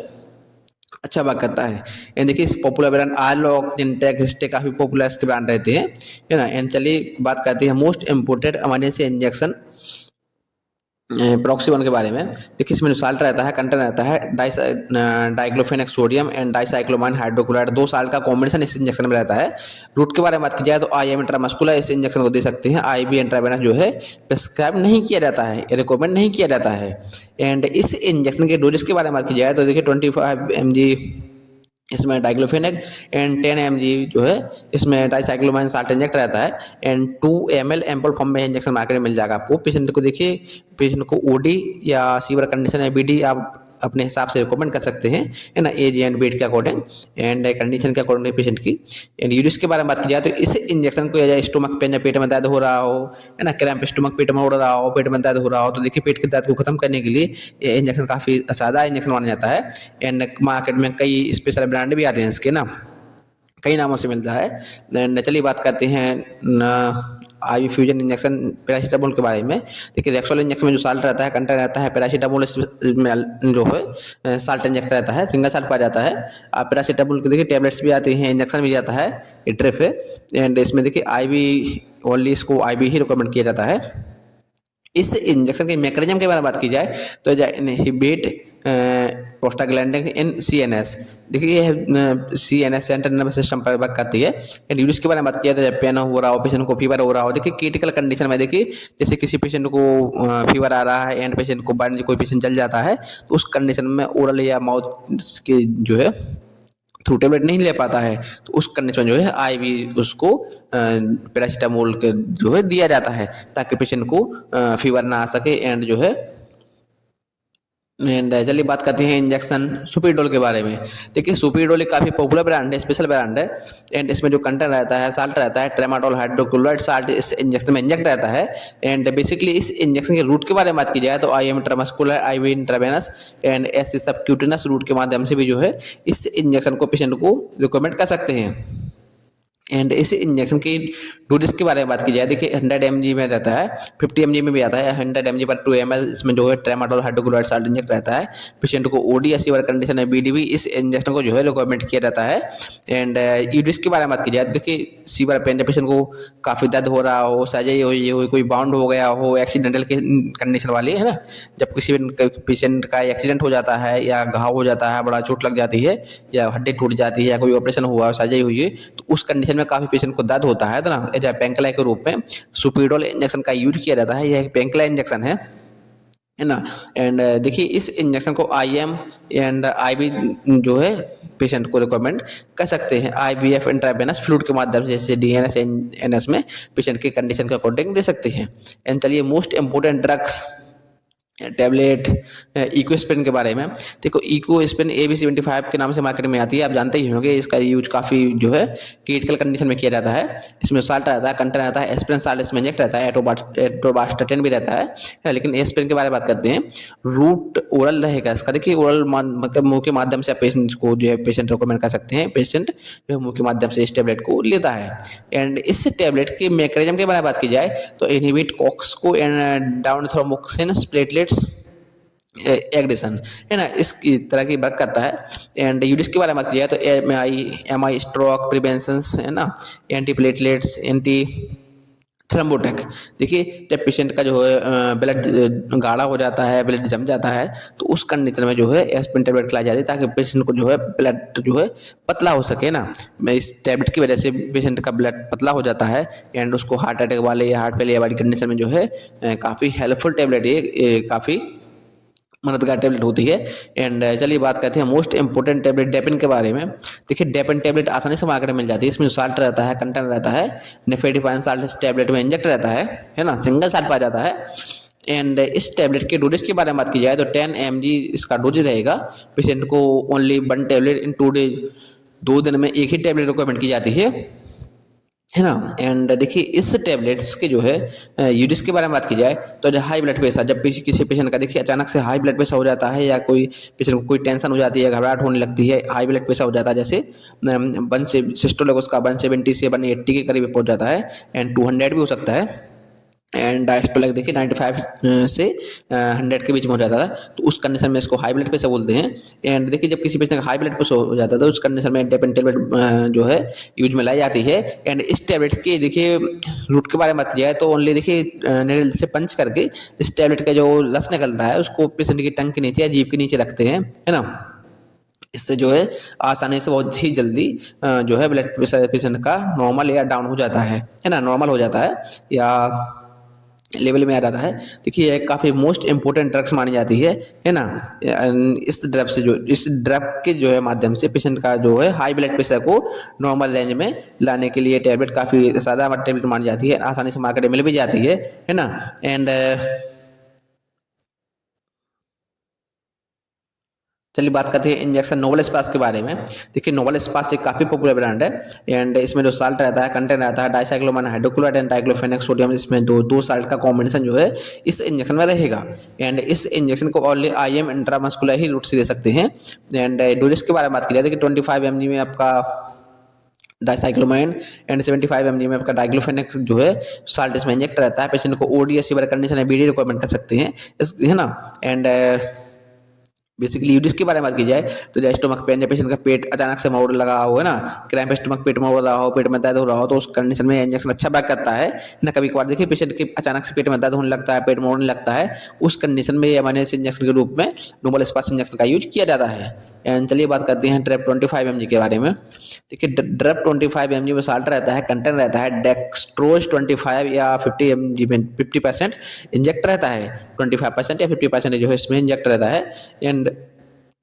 अच्छा वर्क करता है। एंड देखिए पॉपुलर ब्रांड आरलॉक, जिनटेक, हिस्टे काफ़ी पॉपुलर इसके ब्रांड रहते हैं, है ना। एंड चलिए बात करते हैं मोस्ट इम्पोर्टेंट इमरजेंसी इंजेक्शन प्रॉक्सीवन के बारे में। देखिए इसमें जो साल्ट रहता है, कंटेंट रहता है diclofenac sodium and dicyclomine hydrochloride, 2 साल का कॉम्बिनेशन इस इंजेक्शन में रहता है। रूट के बारे में बात की जाए तो IM इंट्रामस्कुलर इस इंजेक्शन को दे सकते हैं, IV इंट्रावेनस जो है प्रिस्क्राइब नहीं किया जाता है, रिकमेंड नहीं किया जाता है। एंड इस इंजेक्शन के डोजेस के बारे में बात की जाए तो देखिए 25 mg इसमें डाइक्लोफेनेक एंड 10 mg जो है इसमें डाइसाइक्लोमाइन साल्ट इंजेक्ट रहता है। एंड 2 ml एम्पल फॉर्म में इंजेक्शन मार्केट में मिल जाएगा आपको। पेशेंट को देखिए, पेशेंट को ओडी या सीवियर कंडीशन है, बीडी आप अपने हिसाब से रिकमेंड कर सकते हैं, है ना, एज एंड वेट के अकॉर्डिंग एंड कंडीशन के अकॉर्डिंग पेशेंट की। एंड यूरिस के बारे में बात की जाए तो इस इंजेक्शन को या स्टोमक पेन या पेट में दर्द हो रहा हो, है ना, क्रैम्प स्टोमक पेट में उड़ रहा हो, पेट में दर्द हो रहा हो, तो देखिए पेट के दर्द को खत्म करने के लिए ये इंजेक्शन काफ़ी ज़्यादा इंजेक्शन माना जाता है। एंड मार्केट में कई स्पेशल ब्रांड भी आते हैं इसके ना, कई नामों से मिलता है। एंड चलिए बात करते हैं IV फ्यूजन इंजेक्शन पैरासीटामोल के बारे में। देखिए रेक्सोल इंजेक्शन में जो साल्ट रहता है, कंटेंट रहता है, पैरासीटामोल इसमें जो है साल्ट इंजेक्ट रहता है, सिंगल साल्ट पाया जाता है। आप पैरासीटामोल के देखिए टैबलेट्स भी आती हैं, इंजेक्शन भी जाता है, ये ड्रिप है। एंड इसमें देखिए IV ओनली, इसको IV ही रिकमेंड किया जाता है। इस इंजेक्शन के मैकेनिज्म के बारे में बात की जाए तो इनहिबिट प्रोस्टाग्लैंडिन इन CNS। देखिए ये CNS सेंट्रल नर्वस सिस्टम पर वर्क करती है। एंड यूरिस के बारे में बात किया तो जब पेन हो रहा हो, पेशेंट को फीवर हो रहा हो, देखिए क्रिटिकल कंडीशन में देखिए जैसे किसी पेशेंट को फीवर आ रहा है एंड पेशेंट को बर्न, कोई पेशेंट जल जाता है, तो उस कंडीशन में ओरल या माउथ के जो है थ्रू टेबलेट नहीं ले पाता है, तो उस कंडीशन में जो है IV उसको पैरासीटामोल के जो है दिया जाता है, ताकि पेशेंट को फीवर ना आ सके। एंड जो है एंड चलिए बात करते हैं इंजेक्शन सुपीडोल के बारे में। देखिए सुपीडोल एक काफ़ी पॉपुलर ब्रांड है, स्पेशल ब्रांड है। एंड इसमें जो कंटेंट रहता है, साल्ट रहता है, ट्रेमाडोल हाइड्रोक्लोराइड साल्ट इस इंजेक्शन में इंजेक्ट रहता है। एंड बेसिकली इस इंजेक्शन के रूट के बारे में बात की जाए तो IM intramuscular, IV intravenous and SC subcutaneous route के माध्यम से भी जो है इस इंजेक्शन को पेशेंट को रिकमेंड कर सकते हैं। एंड इस इंजेक्शन की डोजेस के बारे में बात की जाए, देखिए 100 mg में रहता है, 50 mg में भी आता है, 100 mg पर 2 ml इसमें जो है ट्रेमाडोल हाइड्रोक्लोराइड साल्ट इंजेक्ट रहता है। पेशेंट को OD या सीवियर कंडीशन है, BDV, इस इंजेक्शन को जो है रिकमेंड किया जाता है। एंड यूरिस के बारे में बात की जाए, देखिए सीवियर पेन, पेशेंट को काफ़ी दर्द हो रहा हो, सर्जरी हुई हो, कोई बाउंड हो गया हो, एक्सीडेंटल की कंडीशन वाली, है ना, जब किसी पेशेंट का एक्सीडेंट हो जाता है या घाव हो जाता है, बड़ा चोट लग जाती है या हड्डी टूट जाती है या कोई ऑपरेशन हुआ, सर्जरी हुई है, तो उस कंडीशन में काफ़ी पेशेंट को दर्द होता है, तो ना एज पेनकिलर के रूप में सुपीडोल इंजेक्शन का यूज किया जाता है। यह एक पेनकिलर इंजेक्शन है ना। एंड देखिए इस इंजेक्शन को IM एंड IV जो है पेशेंट को रिकमेंड कर सकते हैं, IVF इंट्रावेनस फ्लूइड के माध्यम से, जैसे DNS NS में पेशेंट की कंडीशन के अकॉर्डिंग दे सकते हैं। एंड चलिए मोस्ट इंपोर्टेंट ड्रग्स टैबलेट इकोस्पेन के बारे में। देखो इकोस्पेन AB75 के नाम से मार्केट में आती है, आप जानते ही होंगे। इसका यूज काफ़ी जो है क्रिटिकल कंडीशन में किया जाता है। इसमें साल्ट रहता है, कंटेंट रहता है, एस्पिरिन साल्ट इसमें इंजेक्ट रहता है, एटोबास्टैटिन भी रहता है। लेकिन एस्पिरिन के बारे में बात करते हैं, रूट ओरल रहेगा इसका। देखिए ओरल मतलब मुंह के माध्यम से आप पेशेंट को जो है पेशेंट रिकमेंड कर सकते हैं, पेशेंट जो है मुंह के माध्यम से इस टैबलेट को लेता है। एंड इस टैबलेट के मैकेनिज्म के बारे में बात की जाए तो इनहिबिट कॉक्स को and down thromboxane platelets aggression, है ना, इस तरह की वर्क करता है। एंड यूरिस के बारे में बात की जाए तो MI स्ट्रोक प्रिवेंशन, है ना, एंटी प्लेटलेट्स, एंटी थ्रोम्बोटिक। देखिए जब पेशेंट का जो है ब्लड गाढ़ा हो जाता है, ब्लड जम जाता है, तो उस कंडीशन में जो है एस्पिरिन टैबलेट खिलाई जाती है, ताकि पेशेंट को जो है ब्लड जो है पतला हो सके ना। इस टैबलेट की वजह से पेशेंट का ब्लड पतला हो जाता है एंड उसको हार्ट अटैक वाले या हार्ट फेलियर वाली कंडीशन में जो है काफ़ी हेल्पफुल टैबलेट है, काफ़ी मददगार टैबलेट होती है। एंड चलिए बात करते हैं मोस्ट इंपोर्टेंट टैबलेट डेपिन के बारे में। देखिए डेपिन टैबलेट आसानी से मार्केट में मिल जाती है। इसमें जो साल्ट रहता है, कंटेंट रहता है, नेफेडिफाइन साल्ट इस टैबलेट में इंजेक्ट रहता है ना, सिंगल साल्ट पाया जाता है। एंड इस टैबलेट के डोजेज के बारे में बात की जाए तो 10 mg इसका डोजेज रहेगा। पेशेंट को ओनली 1 टैबलेट इन 2 डेज, 2 दिन में एक ही टैबलेट रिकमेंड की जाती है। है ना। एंड देखिए इस टैबलेट्स के जो है यूजेस के बारे में बात की जाए तो जो हाई ब्लड प्रेशर, जब किसी पेशेंट का देखिए अचानक से हाई ब्लड प्रेशर हो जाता है या कोई पेशेंट को कोई टेंशन हो जाती है, घबराहट होने लगती है, हाई ब्लड प्रेशर हो जाता है, जैसे 1 सिस्टोल उसका 170 से 180 के करीब पहुंच जाता है, एंड 200 भी हो सकता है, एंड डायस्टोलिक देखिए 95 से 100 के बीच में हो जाता है, तो उस कंडीशन में इसको हाई ब्लड प्रेशर बोलते हैं। एंड देखिए जब किसी पेशेंट का हाई ब्लड प्रेशर हो जाता है तो उस कंडीशन में डेपेन टेबलेट जो है यूज में लाई जाती है। एंड इस टैबलेट के देखिए रूट के बारे में बात की जाए तो ओनली देखिए नेडल से पंच करके इस टैबलेट का जो रस निकलता है उसको पेशेंट की टंग के नीचे या जीभ के नीचे रखते हैं, है ना। इससे जो है आसानी से बहुत ही जल्दी जो है ब्लड प्रेशर पेशेंट का नॉर्मल या डाउन हो जाता है ना, नॉर्मल हो जाता है या लेवल में आ जाता है। देखिए ये काफ़ी मोस्ट इंपॉर्टेंट ड्रग्स मानी जाती है ना। इस ड्रग से जो इस ड्रग के जो है माध्यम से पेशेंट का जो है हाई ब्लड प्रेशर को नॉर्मल रेंज में लाने के लिए टैबलेट काफ़ी ज़्यादा टैबलेट मानी जाती है, आसानी से मार्केट में मिल भी जाती है ना। एंड चलिए बात करते हैं इंजेक्शन नोवल स्पास के बारे में। देखिए नोवल स्पास एक काफ़ी पॉपुलर ब्रांड है, एंड इसमें जो साल्ट रहता है, कंटेंट रहता है डाइसाइक्लोमैन हाइड्रोक्लोराइड एंड डाइक्लोफेनेक सोडियम, इसमें दो साल्ट का कॉम्बिनेशन जो है इस इंजेक्शन में रहेगा। एंड इस इंजेक्शन को ओनली IM इंट्रामस्कुलर ही रूट से दे सकते हैं। एंड डोजेस के बारे में बात की जाए देखिए 25 mg में आपका डाइसाइक्लोमाइन एंड 75 mg में आपका डाइक्लोफेनेक जो है साल्ट इसमें इंजेक्ट रहता है। पेशेंट को OD या सीवियर कंडीशन में BD रिकमेंड कर सकते हैं है ना। एंड बेसिकली यूडिस के बारे में बात की जाए तो जैसे स्टोमक पेन, जब पेशेंट का पेट अचानक से मोड़ लगा हो, है ना, क्रैम्प स्टोमक, पेट मोड़ रहा हो, पेट में दर्द हो रहा हो, तो उस कंडीशन में इंजेक्शन अच्छा बैक करता है ना। कभी कभार देखिए पेशेंट के अचानक से पेट में दर्द होने लगता है, पेट मोड़ने लगता है, उस कंडीशन में ये इमरजेंसी इंजेक्शन के रूप में नोबल स्पास इंजेक्शन का यूज किया जाता है। एंड चलिए बात करते हैं ड्रेप 25 mg के बारे में। देखिए ड्रेप 25 mg में साल्ट रहता है, कंटेंट रहता है डेक्सट्रोज 25 या 50 mg में 50% इंजेक्ट रहता है, 25% या 50% जो है इसमें इंजेक्ट रहता है। एंड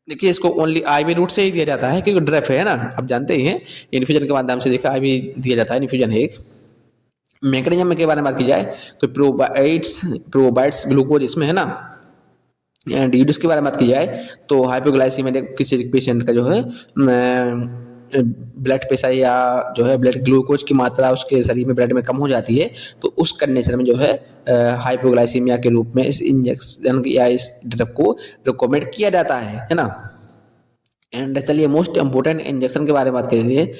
देखिए इसको ओनली IV रूट से ही दिया जाता है क्योंकि ड्रेप है ना, आप जानते ही हैं, इन्फ्यूजन के माध्यम से देखिए IV दिया जाता है, इन्फ्यूजन है एक। मैकेनिज्म के बारे में बात की जाए तो प्रोबाइट्स ग्लूकोज इसमें है ना। एंड यूडिस के बारे में बात की जाए तो हाइपोग्लाइसीमिक किसी पेशेंट का जो है ब्लड प्रेशर या जो है ब्लड ग्लूकोज की मात्रा उसके शरीर में ब्लड में कम हो जाती है, तो उस कंडीशन में जो है हाइपोग्लाइसीमिया के रूप में इस इंजेक्शन या इस ड्रग को रिकमेंड किया जाता है ना। एंड चलिए मोस्ट इम्पोर्टेंट इंजेक्शन के बारे में बात करेंगे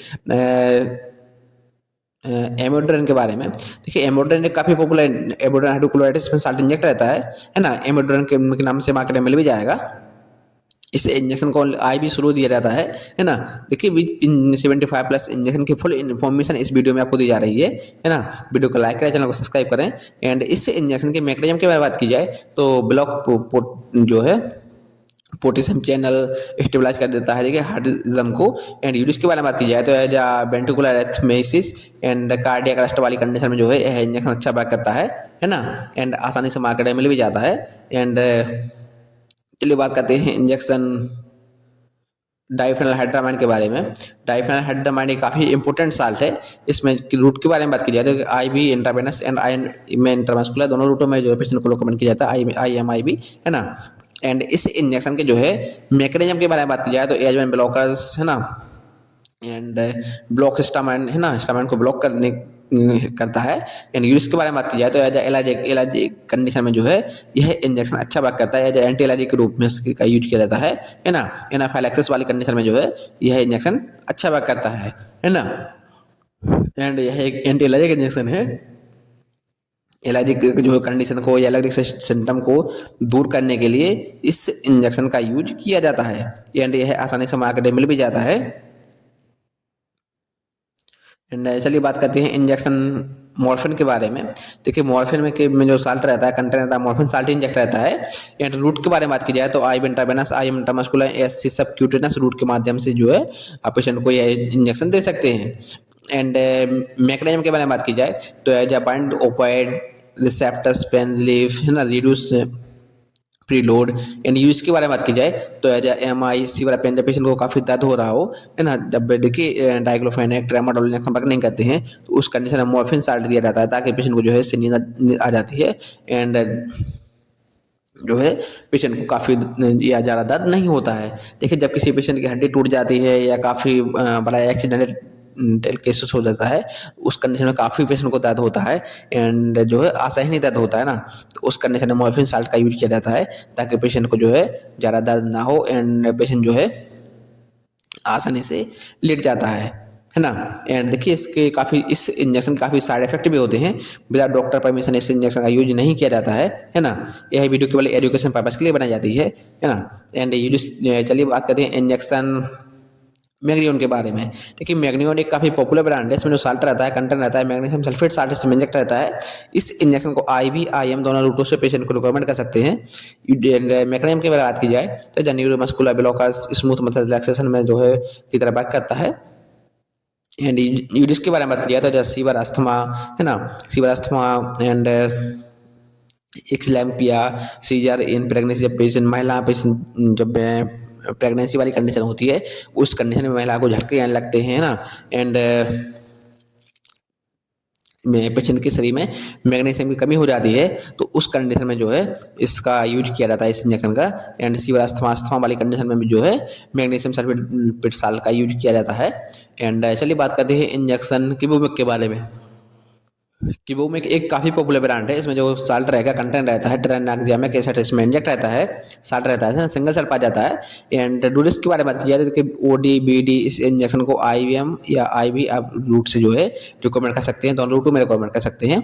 एमोड्रेन के बारे में। देखिए एमोड्रेन एक काफ़ी पॉपुलर एमोड्रेन हाइड्रोक्लोराइड इसमें साल्ट इंजेक्ट रहता है ना। एमोड्रेन के नाम से मार्केट में मिल भी जाएगा। इस इंजेक्शन को IV शुरू दिया जाता है ना। देखिए 75+ इंजेक्शन की फुल इन्फॉर्मेशन इस वीडियो में आपको दी जा रही है ना। वीडियो को लाइक करें, चैनल को सब्सक्राइब करें। एंड इस इंजेक्शन के मैकेनिज्म के बारे में बात की जाए तो ब्लॉक जो है पोटेशियम चैनल स्टेबलाइज कर देता है देखिए हार्ट रिदम को। एंड यूरिस के बारे में बात की जाए तो वेंट्रिकुलर एरिथमेसिस एंड कार्डियक अरेस्ट वाली कंडीशन में जो है यह इंजेक्शन अच्छा बैक करता है ना। एंड आसानी से मार्केट में मिल भी जाता है। एंड चलिए बात करते हैं इंजेक्शन डाइफेनल के बारे में। डाइफेनल एक काफ़ी इंपॉर्टेंट साल्ट है। इसमें रूट के बारे में बात की जाए तो IV intravenous and IM intramuscular दोनों रूटों में जो है पेशेंट को रिकमेंड किया जाता है, IM IV है ना। एंड इस इंजेक्शन के जो है मैकेनिज्म के बारे में बात की जाए तो एज1 ब्लॉकर्स है ना। एंड ब्लॉक हिस्टामाइन है ना, हिस्टामाइन को ब्लॉक करता है। एंड यूज के बारे में बात की जाए तो एज एलर्जिक कंडीशन में जो है यह इंजेक्शन अच्छा वर्क करता है, एज एंटी एलर्जिक के रूप में इसका यूज किया जाता है ना। एनाफाइलैक्सिस वाली कंडीशन में जो है यह इंजेक्शन अच्छा वर्क करता है ना। एंड यह एक एंटी एलर्जिक इंजेक्शन है। एलर्जिक जो कंडीशन को या एलर्जिक सिम्टम को दूर करने के लिए इस इंजेक्शन का यूज किया जाता है। एंड यह आसानी से मार्केट में मिल भी जाता है। एंड चलिए बात करते हैं इंजेक्शन मॉर्फिन के बारे में। देखिए मॉर्फिन में जो साल्ट रहता है, कंटेंट रहता है, मॉर्फिन साल्ट इंजेक्ट रहता है। एंड रूट के बारे में बात की जाए तो IV intravenous, IM intramuscular, SC subcutaneous route के माध्यम से जो है आप पेशेंट को यह इंजेक्शन दे सकते हैं। एंड मैकेनिज्म के बारे में बात की जाए तो as bind opioid receptors pain relief है ना, रिड्यूस प्रीलोड। एंड यूज के बारे में बात की जाए तो एज MI सीवियर पेन, जब पेशेंट को काफ़ी दर्द हो रहा हो है ना, जब देखिए डाइक्लोफेनेक ट्रेमाडोल इंजेक्शन वर्क नहीं करते हैं तो उस कंडीशन में मॉर्फिन साल्ट दिया जाता है ताकि पेशेंट को जो है इससे नींद आ जाती है। एंड जो है पेशेंट को काफ़ी या ज़्यादा दर्द नहीं होता है। देखिए जब किसी पेशेंट की हड्डी टूट जाती है या काफ़ी बड़ा एक्सीडेंट एक्सीडेंटल केसेस हो जाता है, उस कंडीशन में काफ़ी पेशेंट को दर्द होता है एंड जो है असहनीय दर्द होता है ना, तो उस कंडीशन में मॉर्फिन साल्ट का यूज किया जाता है ताकि पेशेंट को जो है ज़्यादा दर्द ना हो एंड पेशेंट जो है आसानी से लेट जाता है ना। एंड देखिए इसके काफ़ी इस इंजेक्शन काफ़ी साइड इफेक्ट भी होते हैं, विदाउट डॉक्टर परमिशन इस इंजेक्शन का यूज नहीं किया जाता है ना। यह वीडियो केवल एजुकेशन पर्पज़ के लिए बनाई जाती है ना। एंड यूज चलिए बात करते हैं इंजेक्शन मैग्नीओन के बारे में। देखिए मैग्नीओन एक काफ़ी पॉपुलर ब्रांड है, इसमें जो साल्ट रहता है कंटेंट रहता है मैग्नीशियम सल्फेट साल्ट इसमें इंजेक्ट रहता है। इस इंजेक्शन को IV IM दोनों रूटों से पेशेंट को रिकमेंड कर सकते हैं। मैग्नीशियम की अगर बात की जाए तो neuromuscular blockers smooth muscle relaxation में जो है की तरह बात करता है। एंड यूडिस के बारे में बात किया तो जैसे सीवर अस्थमा है ना, severe asthma and eclampsia seizure in pregnancy, जब पेशेंट महिला पेशेंट जब प्रेगनेंसी वाली कंडीशन होती है उस कंडीशन में महिला को झटके आने लगते हैं ना। एंड पेशेंट के शरीर में मैग्नीशियम की कमी हो जाती है तो उस कंडीशन में जो है इसका यूज किया जाता है इस इंजेक्शन का। एंड सीवर अस्थमा वाली कंडीशन में भी जो है मैग्नीशियम सल्फेट साल्ट का यूज किया जाता है। एंड चलिए बात करते हैं इंजेक्शन किबोमेक के बारे में। किबोमेक एक काफ़ी पॉपुलर ब्रांड है, इसमें जो साल्ट रहेगा कंटेंट रहता है ट्राइनाक्सामिक एसिड इसमें इंजेक्ट रहता है, साल्ट रहता है सिंगल सेल पाया जाता है। एंड डोजेस के बारे में बात की जाए तो OD BD इस इंजेक्शन को IVM या IV आप रूट से जो है रिकमेंड कर सकते हैं, दोनों रूटों में रिकमेंड कर सकते हैं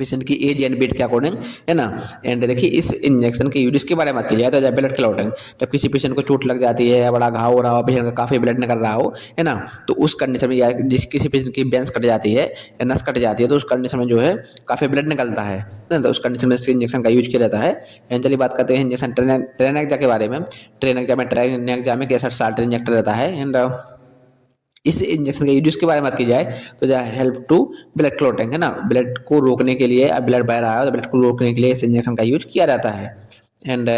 पेशेंट की एज एंड वेट के अकॉर्डिंग है ना। एंड देखिए इस इंजेक्शन के यूज के बारे में बात की जाए तो जब ब्लड क्लॉटिंग, जब किसी पेशेंट को चोट लग जाती है या बड़ा घाव हो रहा हो, पेशेंट का काफ़ी ब्लड निकल रहा हो है ना, तो उस कंडीशन में या किसी पेशेंट की वेंस कट जाती है या नस कट जाती है तो उस कंडीशन में जो है काफ़ी ब्लड निकलता है ना, तो उस कंडीशन में इस इंजेक्शन का यूज किया जाता है। एंड चलिए बात करते हैं इंजेक्शन ट्रेनेक्जा के बारे में। ट्रेनेक्जामिक एसिड साल्ट इंजेक्टर रहता है। एंड इस इंजेक्शन के यूज के बारे में बात की जाए तो जो हेल्प टू ब्लड क्लॉटिंग है ना, ब्लड को रोकने के लिए, अब ब्लड बह रहा है तो ब्लड को रोकने के लिए इस इंजेक्शन का यूज किया जाता है। एंड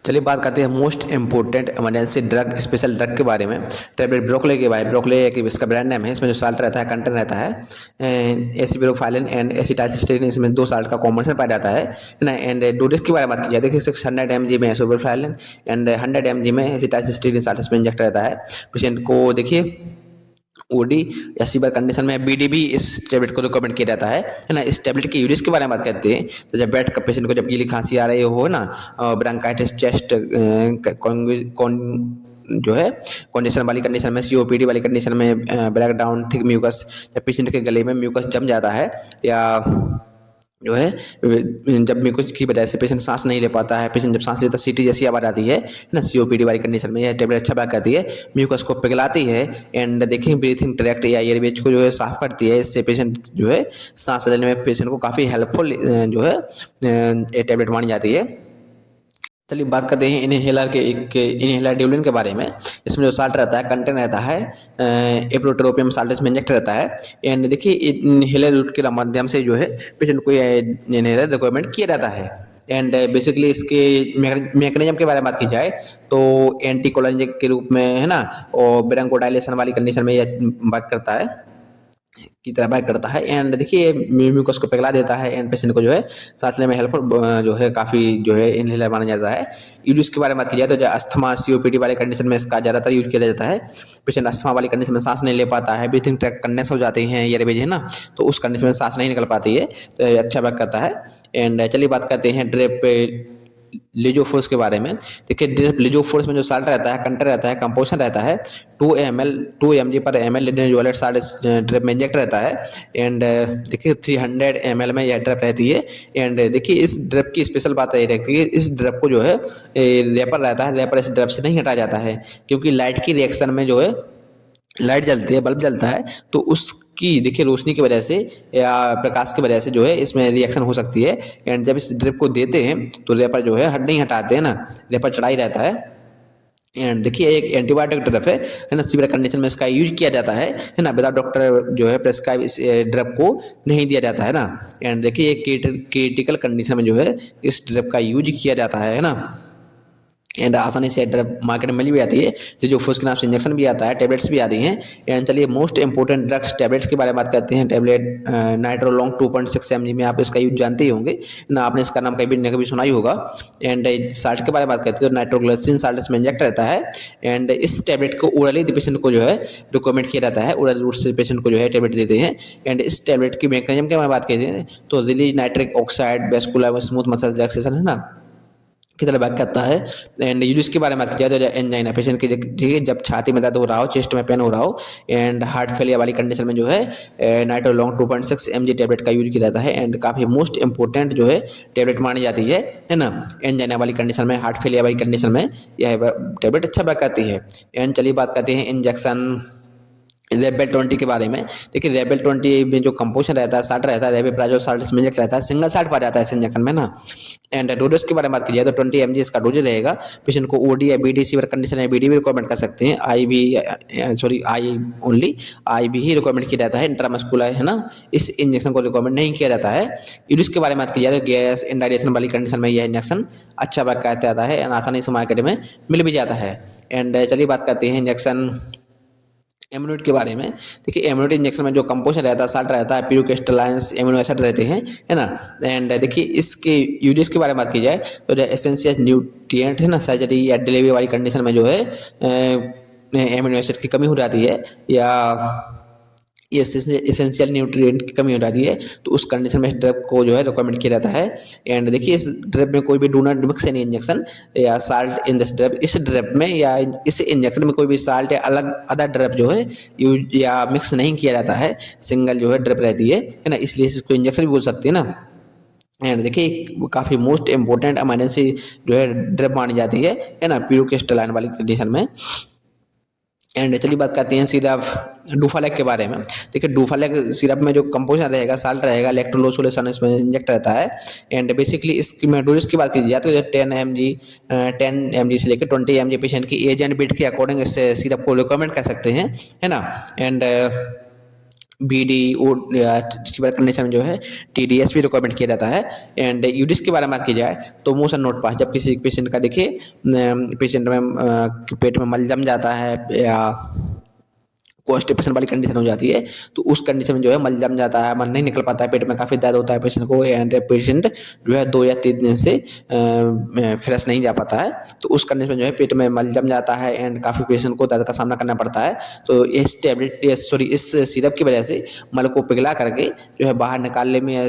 चलिए बात करते हैं most important emergency drug special drug के बारे में। टैबलेट ब्रोकले के बारे में। ब्रोकले एक इसका ब्रांड नेम है, इसमें जो साल्ट रहता है कंटेंट रहता है एसिप्रोफाइलिन एंड एसिटाइसिस्टीन, इसमें 2 साल्ट का कॉम्बिनेशन पाया जाता है ना। एंड डोजेस के बारे में बात की जाए देखिए 600 mg में एसिप्रोफाइलिन एंड 100 mg में एसिटाइसिस्टीन साल्ट इसमें इंजेक्ट रहता है। पेशेंट को देखिए OD या सीवर कंडीशन में BD भी इस टैबलेट को रिकमेंड किया जाता है ना। इस टैबलेट के यूज के बारे में बात करते हैं तो जब बेड का पेशेंट को जब गीली खांसी आ रही हो ना, ब्रोंकाइटिस चेस्ट जो है कंडीशन वाली कंडीशन में, COPD वाली कंडीशन में, ब्रेक डाउन थिक म्यूकस, जब पेशेंट के गले में म्यूकस जम जाता है या जो है जब म्यूकस की वजह से पेशेंट सांस नहीं ले पाता है, पेशेंट जब सांस लेता है सीटी जैसी आवाज़ आती है ना, COPD वाली कंडीशन में यह टैबलेट अच्छा बात करती है, म्यूकस को पिघलाती है एंड देखिए ब्रीथिंग ट्रैक्ट या एयरवेज को जो है साफ करती है। इससे पेशेंट जो है सांस लेने में पेशेंट को काफ़ी हेल्पफुल जो है ये टैबलेट मानी जाती है। चलिए बात करते हैं इनहेलर के एक इनहेलर ड्यूलिन के बारे में। इसमें जो साल्ट रहता है कंटेंट रहता है एप्रोट्रोपियम साल्ट इसमें इंजेक्ट रहता है। एंड देखिए इनहेलर रूट के माध्यम से जो है पेशेंट को इनहेलर रिकमेंड किया जाता है। एंड बेसिकली इसके मैकेनिज्म के बारे में बात की जाए तो एंटीकोलिनर्जिक के रूप में है ना, और ब्रोंकोडायलेशन वाली कंडीशन में यह बात करता है की तरह बात करता है। एंड देखिए म्यूकस को पिघला देता है एंड पेशेंट को जो है सांस लेने में हेल्पफुल जो है काफ़ी जो है इनहेलर माना जाता है। यूज के बारे में बात की जाए तो जो अस्थमा COPD वाले कंडीशन में इसका ज़्यादातर यूज किया जाता है। पेशेंट अस्थमा वाली कंडीशन में सांस नहीं ले पाता है, ब्रीथिंग ट्रैक्ट कंडेंस हो जाते हैं एयरवेज है ना, तो उस कंडीशन में सांस नहीं निकल पाती है, तो ये अच्छा वर्क करता है। एंड चलिए बात करते हैं ड्रिप लिजोफोर्स के बारे में। देखिए ड्रिप लिजोफोर्स में जो साल्ट रहता है कंटेंट रहता है कंपोजिशन रहता है 2 mg पर ml लिडोजोलेट साल्ट ड्रिप में इंजेक्ट रहता है। एंड देखिए 300 ml में यह ड्रिप रहती है। एंड देखिए इस ड्रिप की स्पेशल बात ये रहती है इस ड्रिप को जो है रेपर रहता है, रेपर इस ड्रिप से नहीं हटाया जाता है क्योंकि लाइट की रिएक्शन में जो है लाइट जलती है, बल्ब जलता है, तो उसकी देखिए रोशनी की वजह से या प्रकाश की वजह से जो है इसमें रिएक्शन हो सकती है। एंड जब इस ड्रिप को देते हैं तो रेपर जो है नहीं हटाते हैं ना, रेपर चढ़ा ही रहता है। एंड देखिए एक एंटीबायोटिक ड्रप है ना, सीवियर कंडीशन में इसका यूज किया जाता है ना, विदाउट डॉक्टर जो है प्रेस्क्राइब इस ड्रप को नहीं दिया जाता है ना। एंड देखिए एक क्रिटिकल कंडीशन में जो है इस ड्रप का यूज किया जाता है ना। एंड आसानी से ड्रग मार्केट में मिल भी आती है, जो फूस के नाम से इंजेक्शन भी आता है, टेबलेट्स भी आती हैं। एंड चलिए मोस्ट इंपॉर्टेंट ड्रग्स टैबलेट्स के बारे में बात करते हैं। टैबलेट नाइट्रोलॉन्ग 2.6 mg में आप इसका यूज जानते ही होंगे ना, आपने इसका नाम कभी न कभी सुना ही होगा। एंड साल्ट के बारे में बात करते हैं तो नाइट्रोग्लिसरीन साल्ट इसमें इंजेक्ट रहता है। एंड इस टैबलेट को ओरली पेशेंट को जो है रिकमेंड किया जाता है, ओरल रूट से पेशेंट को जो है टैबलेट देते हैं। एंड इस टैबलेट की मैकेनिज्म के बारे में बात करते हैं तो release nitric oxide vascular smooth muscle relaxation है ना की तरह बात करता है। एंड यूज के बारे में बात किया तो एंजाइना पेशेंट की, ठीक है, जब छाती में दर्द हो रहा हो, चेस्ट में पेन हो रहा हो एंड हार्ट फेलियर वाली कंडीशन में जो है नाइट्रोलॉन्ग 2.6 mg टैबलेट का यूज किया जाता है। एंड काफ़ी मोस्ट इंपॉर्टेंट जो है टैबलेट मानी जाती है ना, एंजाइना वाली कंडीशन में, हार्ट फेलियर वाली कंडीशन में यह टैबलेट अच्छा वर्क करती है। एंड चलिए बात करते हैं इंजेक्शन रेबेल 20 के बारे में। देखिए रेबेल 20 में जो कंपोजिशन रहता है, साल्ट रहता है, रेबेप्राजोल साल्ट इसमें इंजेक्ट रहता है, सिंगल साल्ट पा जाता है इस इंजेक्शन में ना। एंड डोजेस के बारे में बात की जाए तो 20 mg इसका डोज रहेगा। पेशेंट को ओडी या बीडी सीवियर कंडीशन है, बीडी भी रिकमेंड कर सकते हैं, आई ओनली आई भी ही रिकमेंड किया जाता है, इंट्रामस्कुलर है ना, इस इंजेक्शन को रिकमेंड नहीं किया जाता है। यूज के बारे में बात की जाए तो गैस इंडाइजेशन वाली कंडीशन में यह इंजेक्शन अच्छा वर्क करता है, आसानी से मार्केट में मिल भी जाता है। एंड चलिए बात करते हैं इंजेक्शन एमिनोइड के बारे में। देखिए एमिनोइड इंजेक्शन में जो कंपोजिशन रहता है, साल्ट रहता है, प्यूरोक्रिस्टलाइन्स एमिनो एसिड रहते हैं, है ना। एंड देखिए इसके यूजेस के बारे में बात की जाए तो जो एसेंशियल न्यूट्रिएंट है ना, सर्जरी या डिलीवरी वाली कंडीशन में जो है एमिनो एसिड की कमी हो जाती है या ये एसेंशियल न्यूट्रिएंट की कमी हो जाती है, तो उस कंडीशन में इस ड्रग को जो है रिकमेंड किया जाता है। एंड देखिए इस ड्रग में कोई भी do not mix any injection या साल्ट इन दिस ड्रग, इस ड्रग में या इस इंजेक्शन में कोई भी साल्ट या अलग अदर ड्रग जो है यूज या मिक्स नहीं किया जाता है, सिंगल जो है ड्रग रहती है ना, इसलिए इसको इंजेक्शन भी बोल सकते हैं ना। एंड देखिए काफ़ी मोस्ट इंपॉर्टेंट एमरजेंसी जो है ड्रग मानी जाती है ना, प्यूरोक्रिस्टलाइन वाली कंडीशन में। एंड चलिए बात करते हैं सिरप डूफालेक के बारे में। देखिए डूफालेक सिरप में जो कंपोजिशन रहेगा, साल्ट रहेगा, इलेक्ट्रोलोज सॉल्यूशन इसमें इंजेक्ट रहता है। एंड बेसिकली इसकी मैं डोज की बात की जाए तो 10 mg से लेकर 20 mg पेशेंट की एज एंड वेट के अकॉर्डिंग इस सिरप को रिकमेंड कर सकते हैं, है ना। एंड बीडी सीवियर कंडीशन में जो है टीडीएस भी रिकमेंड किया जाता है। एंड यूडिस के बारे में बात की जाए तो मोशन नोट पास, जब किसी पेशेंट का देखिए पेशेंट में पेट में मल जम जाता है या कॉन्स्टिपेशन वाली कंडीशन हो जाती है, तो उस कंडीशन में जो है मल जम जाता है, मल नहीं निकल पाता है, पेट में काफ़ी दर्द होता है पेशेंट को, एंड पेशेंट जो है 2 या 3 दिन से फ्रेश नहीं जा पाता है, तो उस कंडीशन में जो है पेट में मल जम जाता है एंड काफ़ी पेशेंट को दर्द का सामना करना पड़ता है। तो इस टैबलेट इस सिरप की वजह से मल को पिघला करके जो है बाहर निकालने में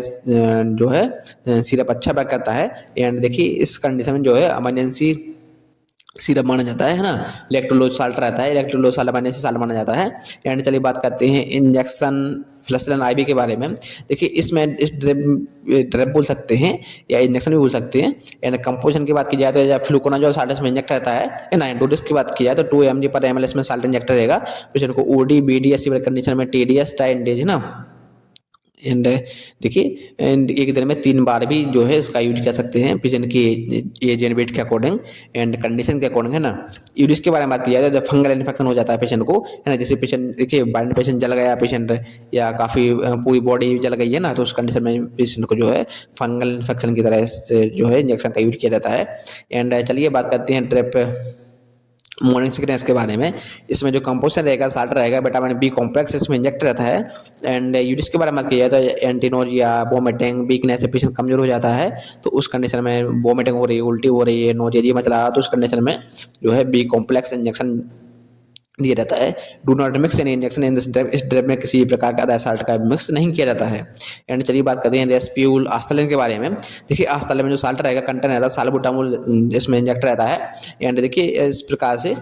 जो है सिरप अच्छा वर्क करता है। एंड देखिए इस कंडीशन में जो है इमरजेंसी सिरप माना जाता है ना, इलेक्ट्रोलोज साल्ट रहता है, इलेक्ट्रोलोज साल्ट बनने से साल्ट माना जाता है। एंड चलिए बात करते हैं इंजेक्शन फ्लसलन आईवी के बारे में। देखिए इसमें इस ड्रग बोल सकते हैं या इंजेक्शन भी बोल सकते हैं। एंड कंपोजिशन की बात की जाए तो फ्लूकोनाजोल साल्ट इसमें इंजेक्ट रहता है ना। डोजेस की बात की जाए तो 2 mg पर ml इसमें साल्ट इंजेक्ट रहेगा। पेशेंट को ओडी बीडी या सीवियर कंडीशन में टीडीएस ट्राइंडेज है ना। एंड देखिए एंड एक दिन में 3 बार भी जो है इसका यूज कर सकते हैं पेशेंट की एज एंड वेट के अकॉर्डिंग एंड कंडीशन के अकॉर्डिंग, है ना। यूज के बारे में बात की जाए तो जब फंगल इन्फेक्शन हो जाता है पेशेंट को, है ना, जैसे पेशेंट देखिए बाइंड पेशेंट जल गया पेशेंट या काफ़ी पूरी बॉडी जल गई है ना, तो उस कंडीशन में पेशेंट को जो है फंगल इन्फेक्शन की तरह से जो है इंजेक्शन का यूज किया जाता है। एंड चलिए बात करते हैं ड्रिप मॉर्निंग सिकनेस के बारे में। इसमें जो कंपोजिशन रहेगा, साल्ट रहेगा, विटामिन बी कॉम्प्लेक्स इसमें इंजेक्ट रहता है। एंड यूरिस के बारे में बात की जाए तो एंटीनोजिया वोमिटिंग वीकनेस से पेशेंट कमजोर हो जाता है, तो उस कंडीशन में वोमिटिंग हो रही है, उल्टी हो रही है, नोजिया मचला रहा है, तो उस कंडीशन में जो है बी कॉम्प्लेक्स इंजेक्शन दिया जाता है। Do not mix any injection in this drug, इस ड्रग में किसी प्रकार का अदर साल्ट का मिक्स नहीं किया जाता है। एंड चलिए बात करते हैं रेस्प्यूल आस्थालिन के बारे में। देखिए आस्थालिन में जो साल्ट रहेगा कंटेंट रहता है साल्बुटामोल इसमें इंजेक्ट रहता है। एंड देखिए इस प्रकार से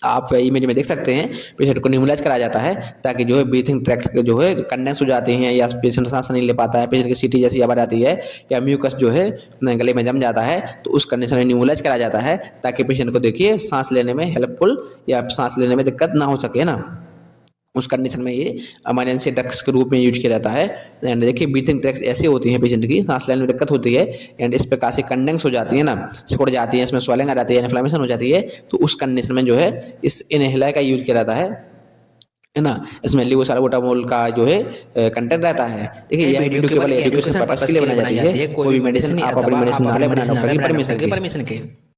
आप इमेज में देख सकते हैं पेशेंट को न्यूमलाइज कराया जाता है ताकि जो है ब्रीथिंग ट्रैक्ट जो है कंडेंस हो जाते हैं या पेशेंट सांस नहीं ले पाता है, पेशेंट की सीटी जैसी आवाज आती है या म्यूकस जो है गले में जम जाता है, तो उस कंडीशन में न्यूमलाइज कराया जाता है ताकि पेशेंट को देखिए सांस लेने में हेल्पफुल या सांस लेने में दिक्कत ना हो सके ना। उस कंडीशन में ये इमरजेंसी ड्रग्स के रूप में यूज किया जाता है। एंड देखिए ब्रीथिंग ट्रैक्स ऐसी होती हैं पेशेंट की सांस लेने में दिक्कत होती है एंड इस प्रकार से कंडेंस हो जाती है ना, सिकुड़ जाती है, इसमें स्वेलिंग आ जाती है, इन्फ्लेमेशन हो जाती है, तो उस कंडीशन में जो है इस इनहेलर का यूज किया जाता है ना। इसमें लेवोसाल्बुटामोल का जो है कंटेंट रहता है। देखिए यह वीडियो केवल एजुकेशन पर्पस के लिए बनाई जाती है, कोई भी मेडिसिन आप अपनी मेडिसिन ना लें बिना डॉक्टर की परमिशन के।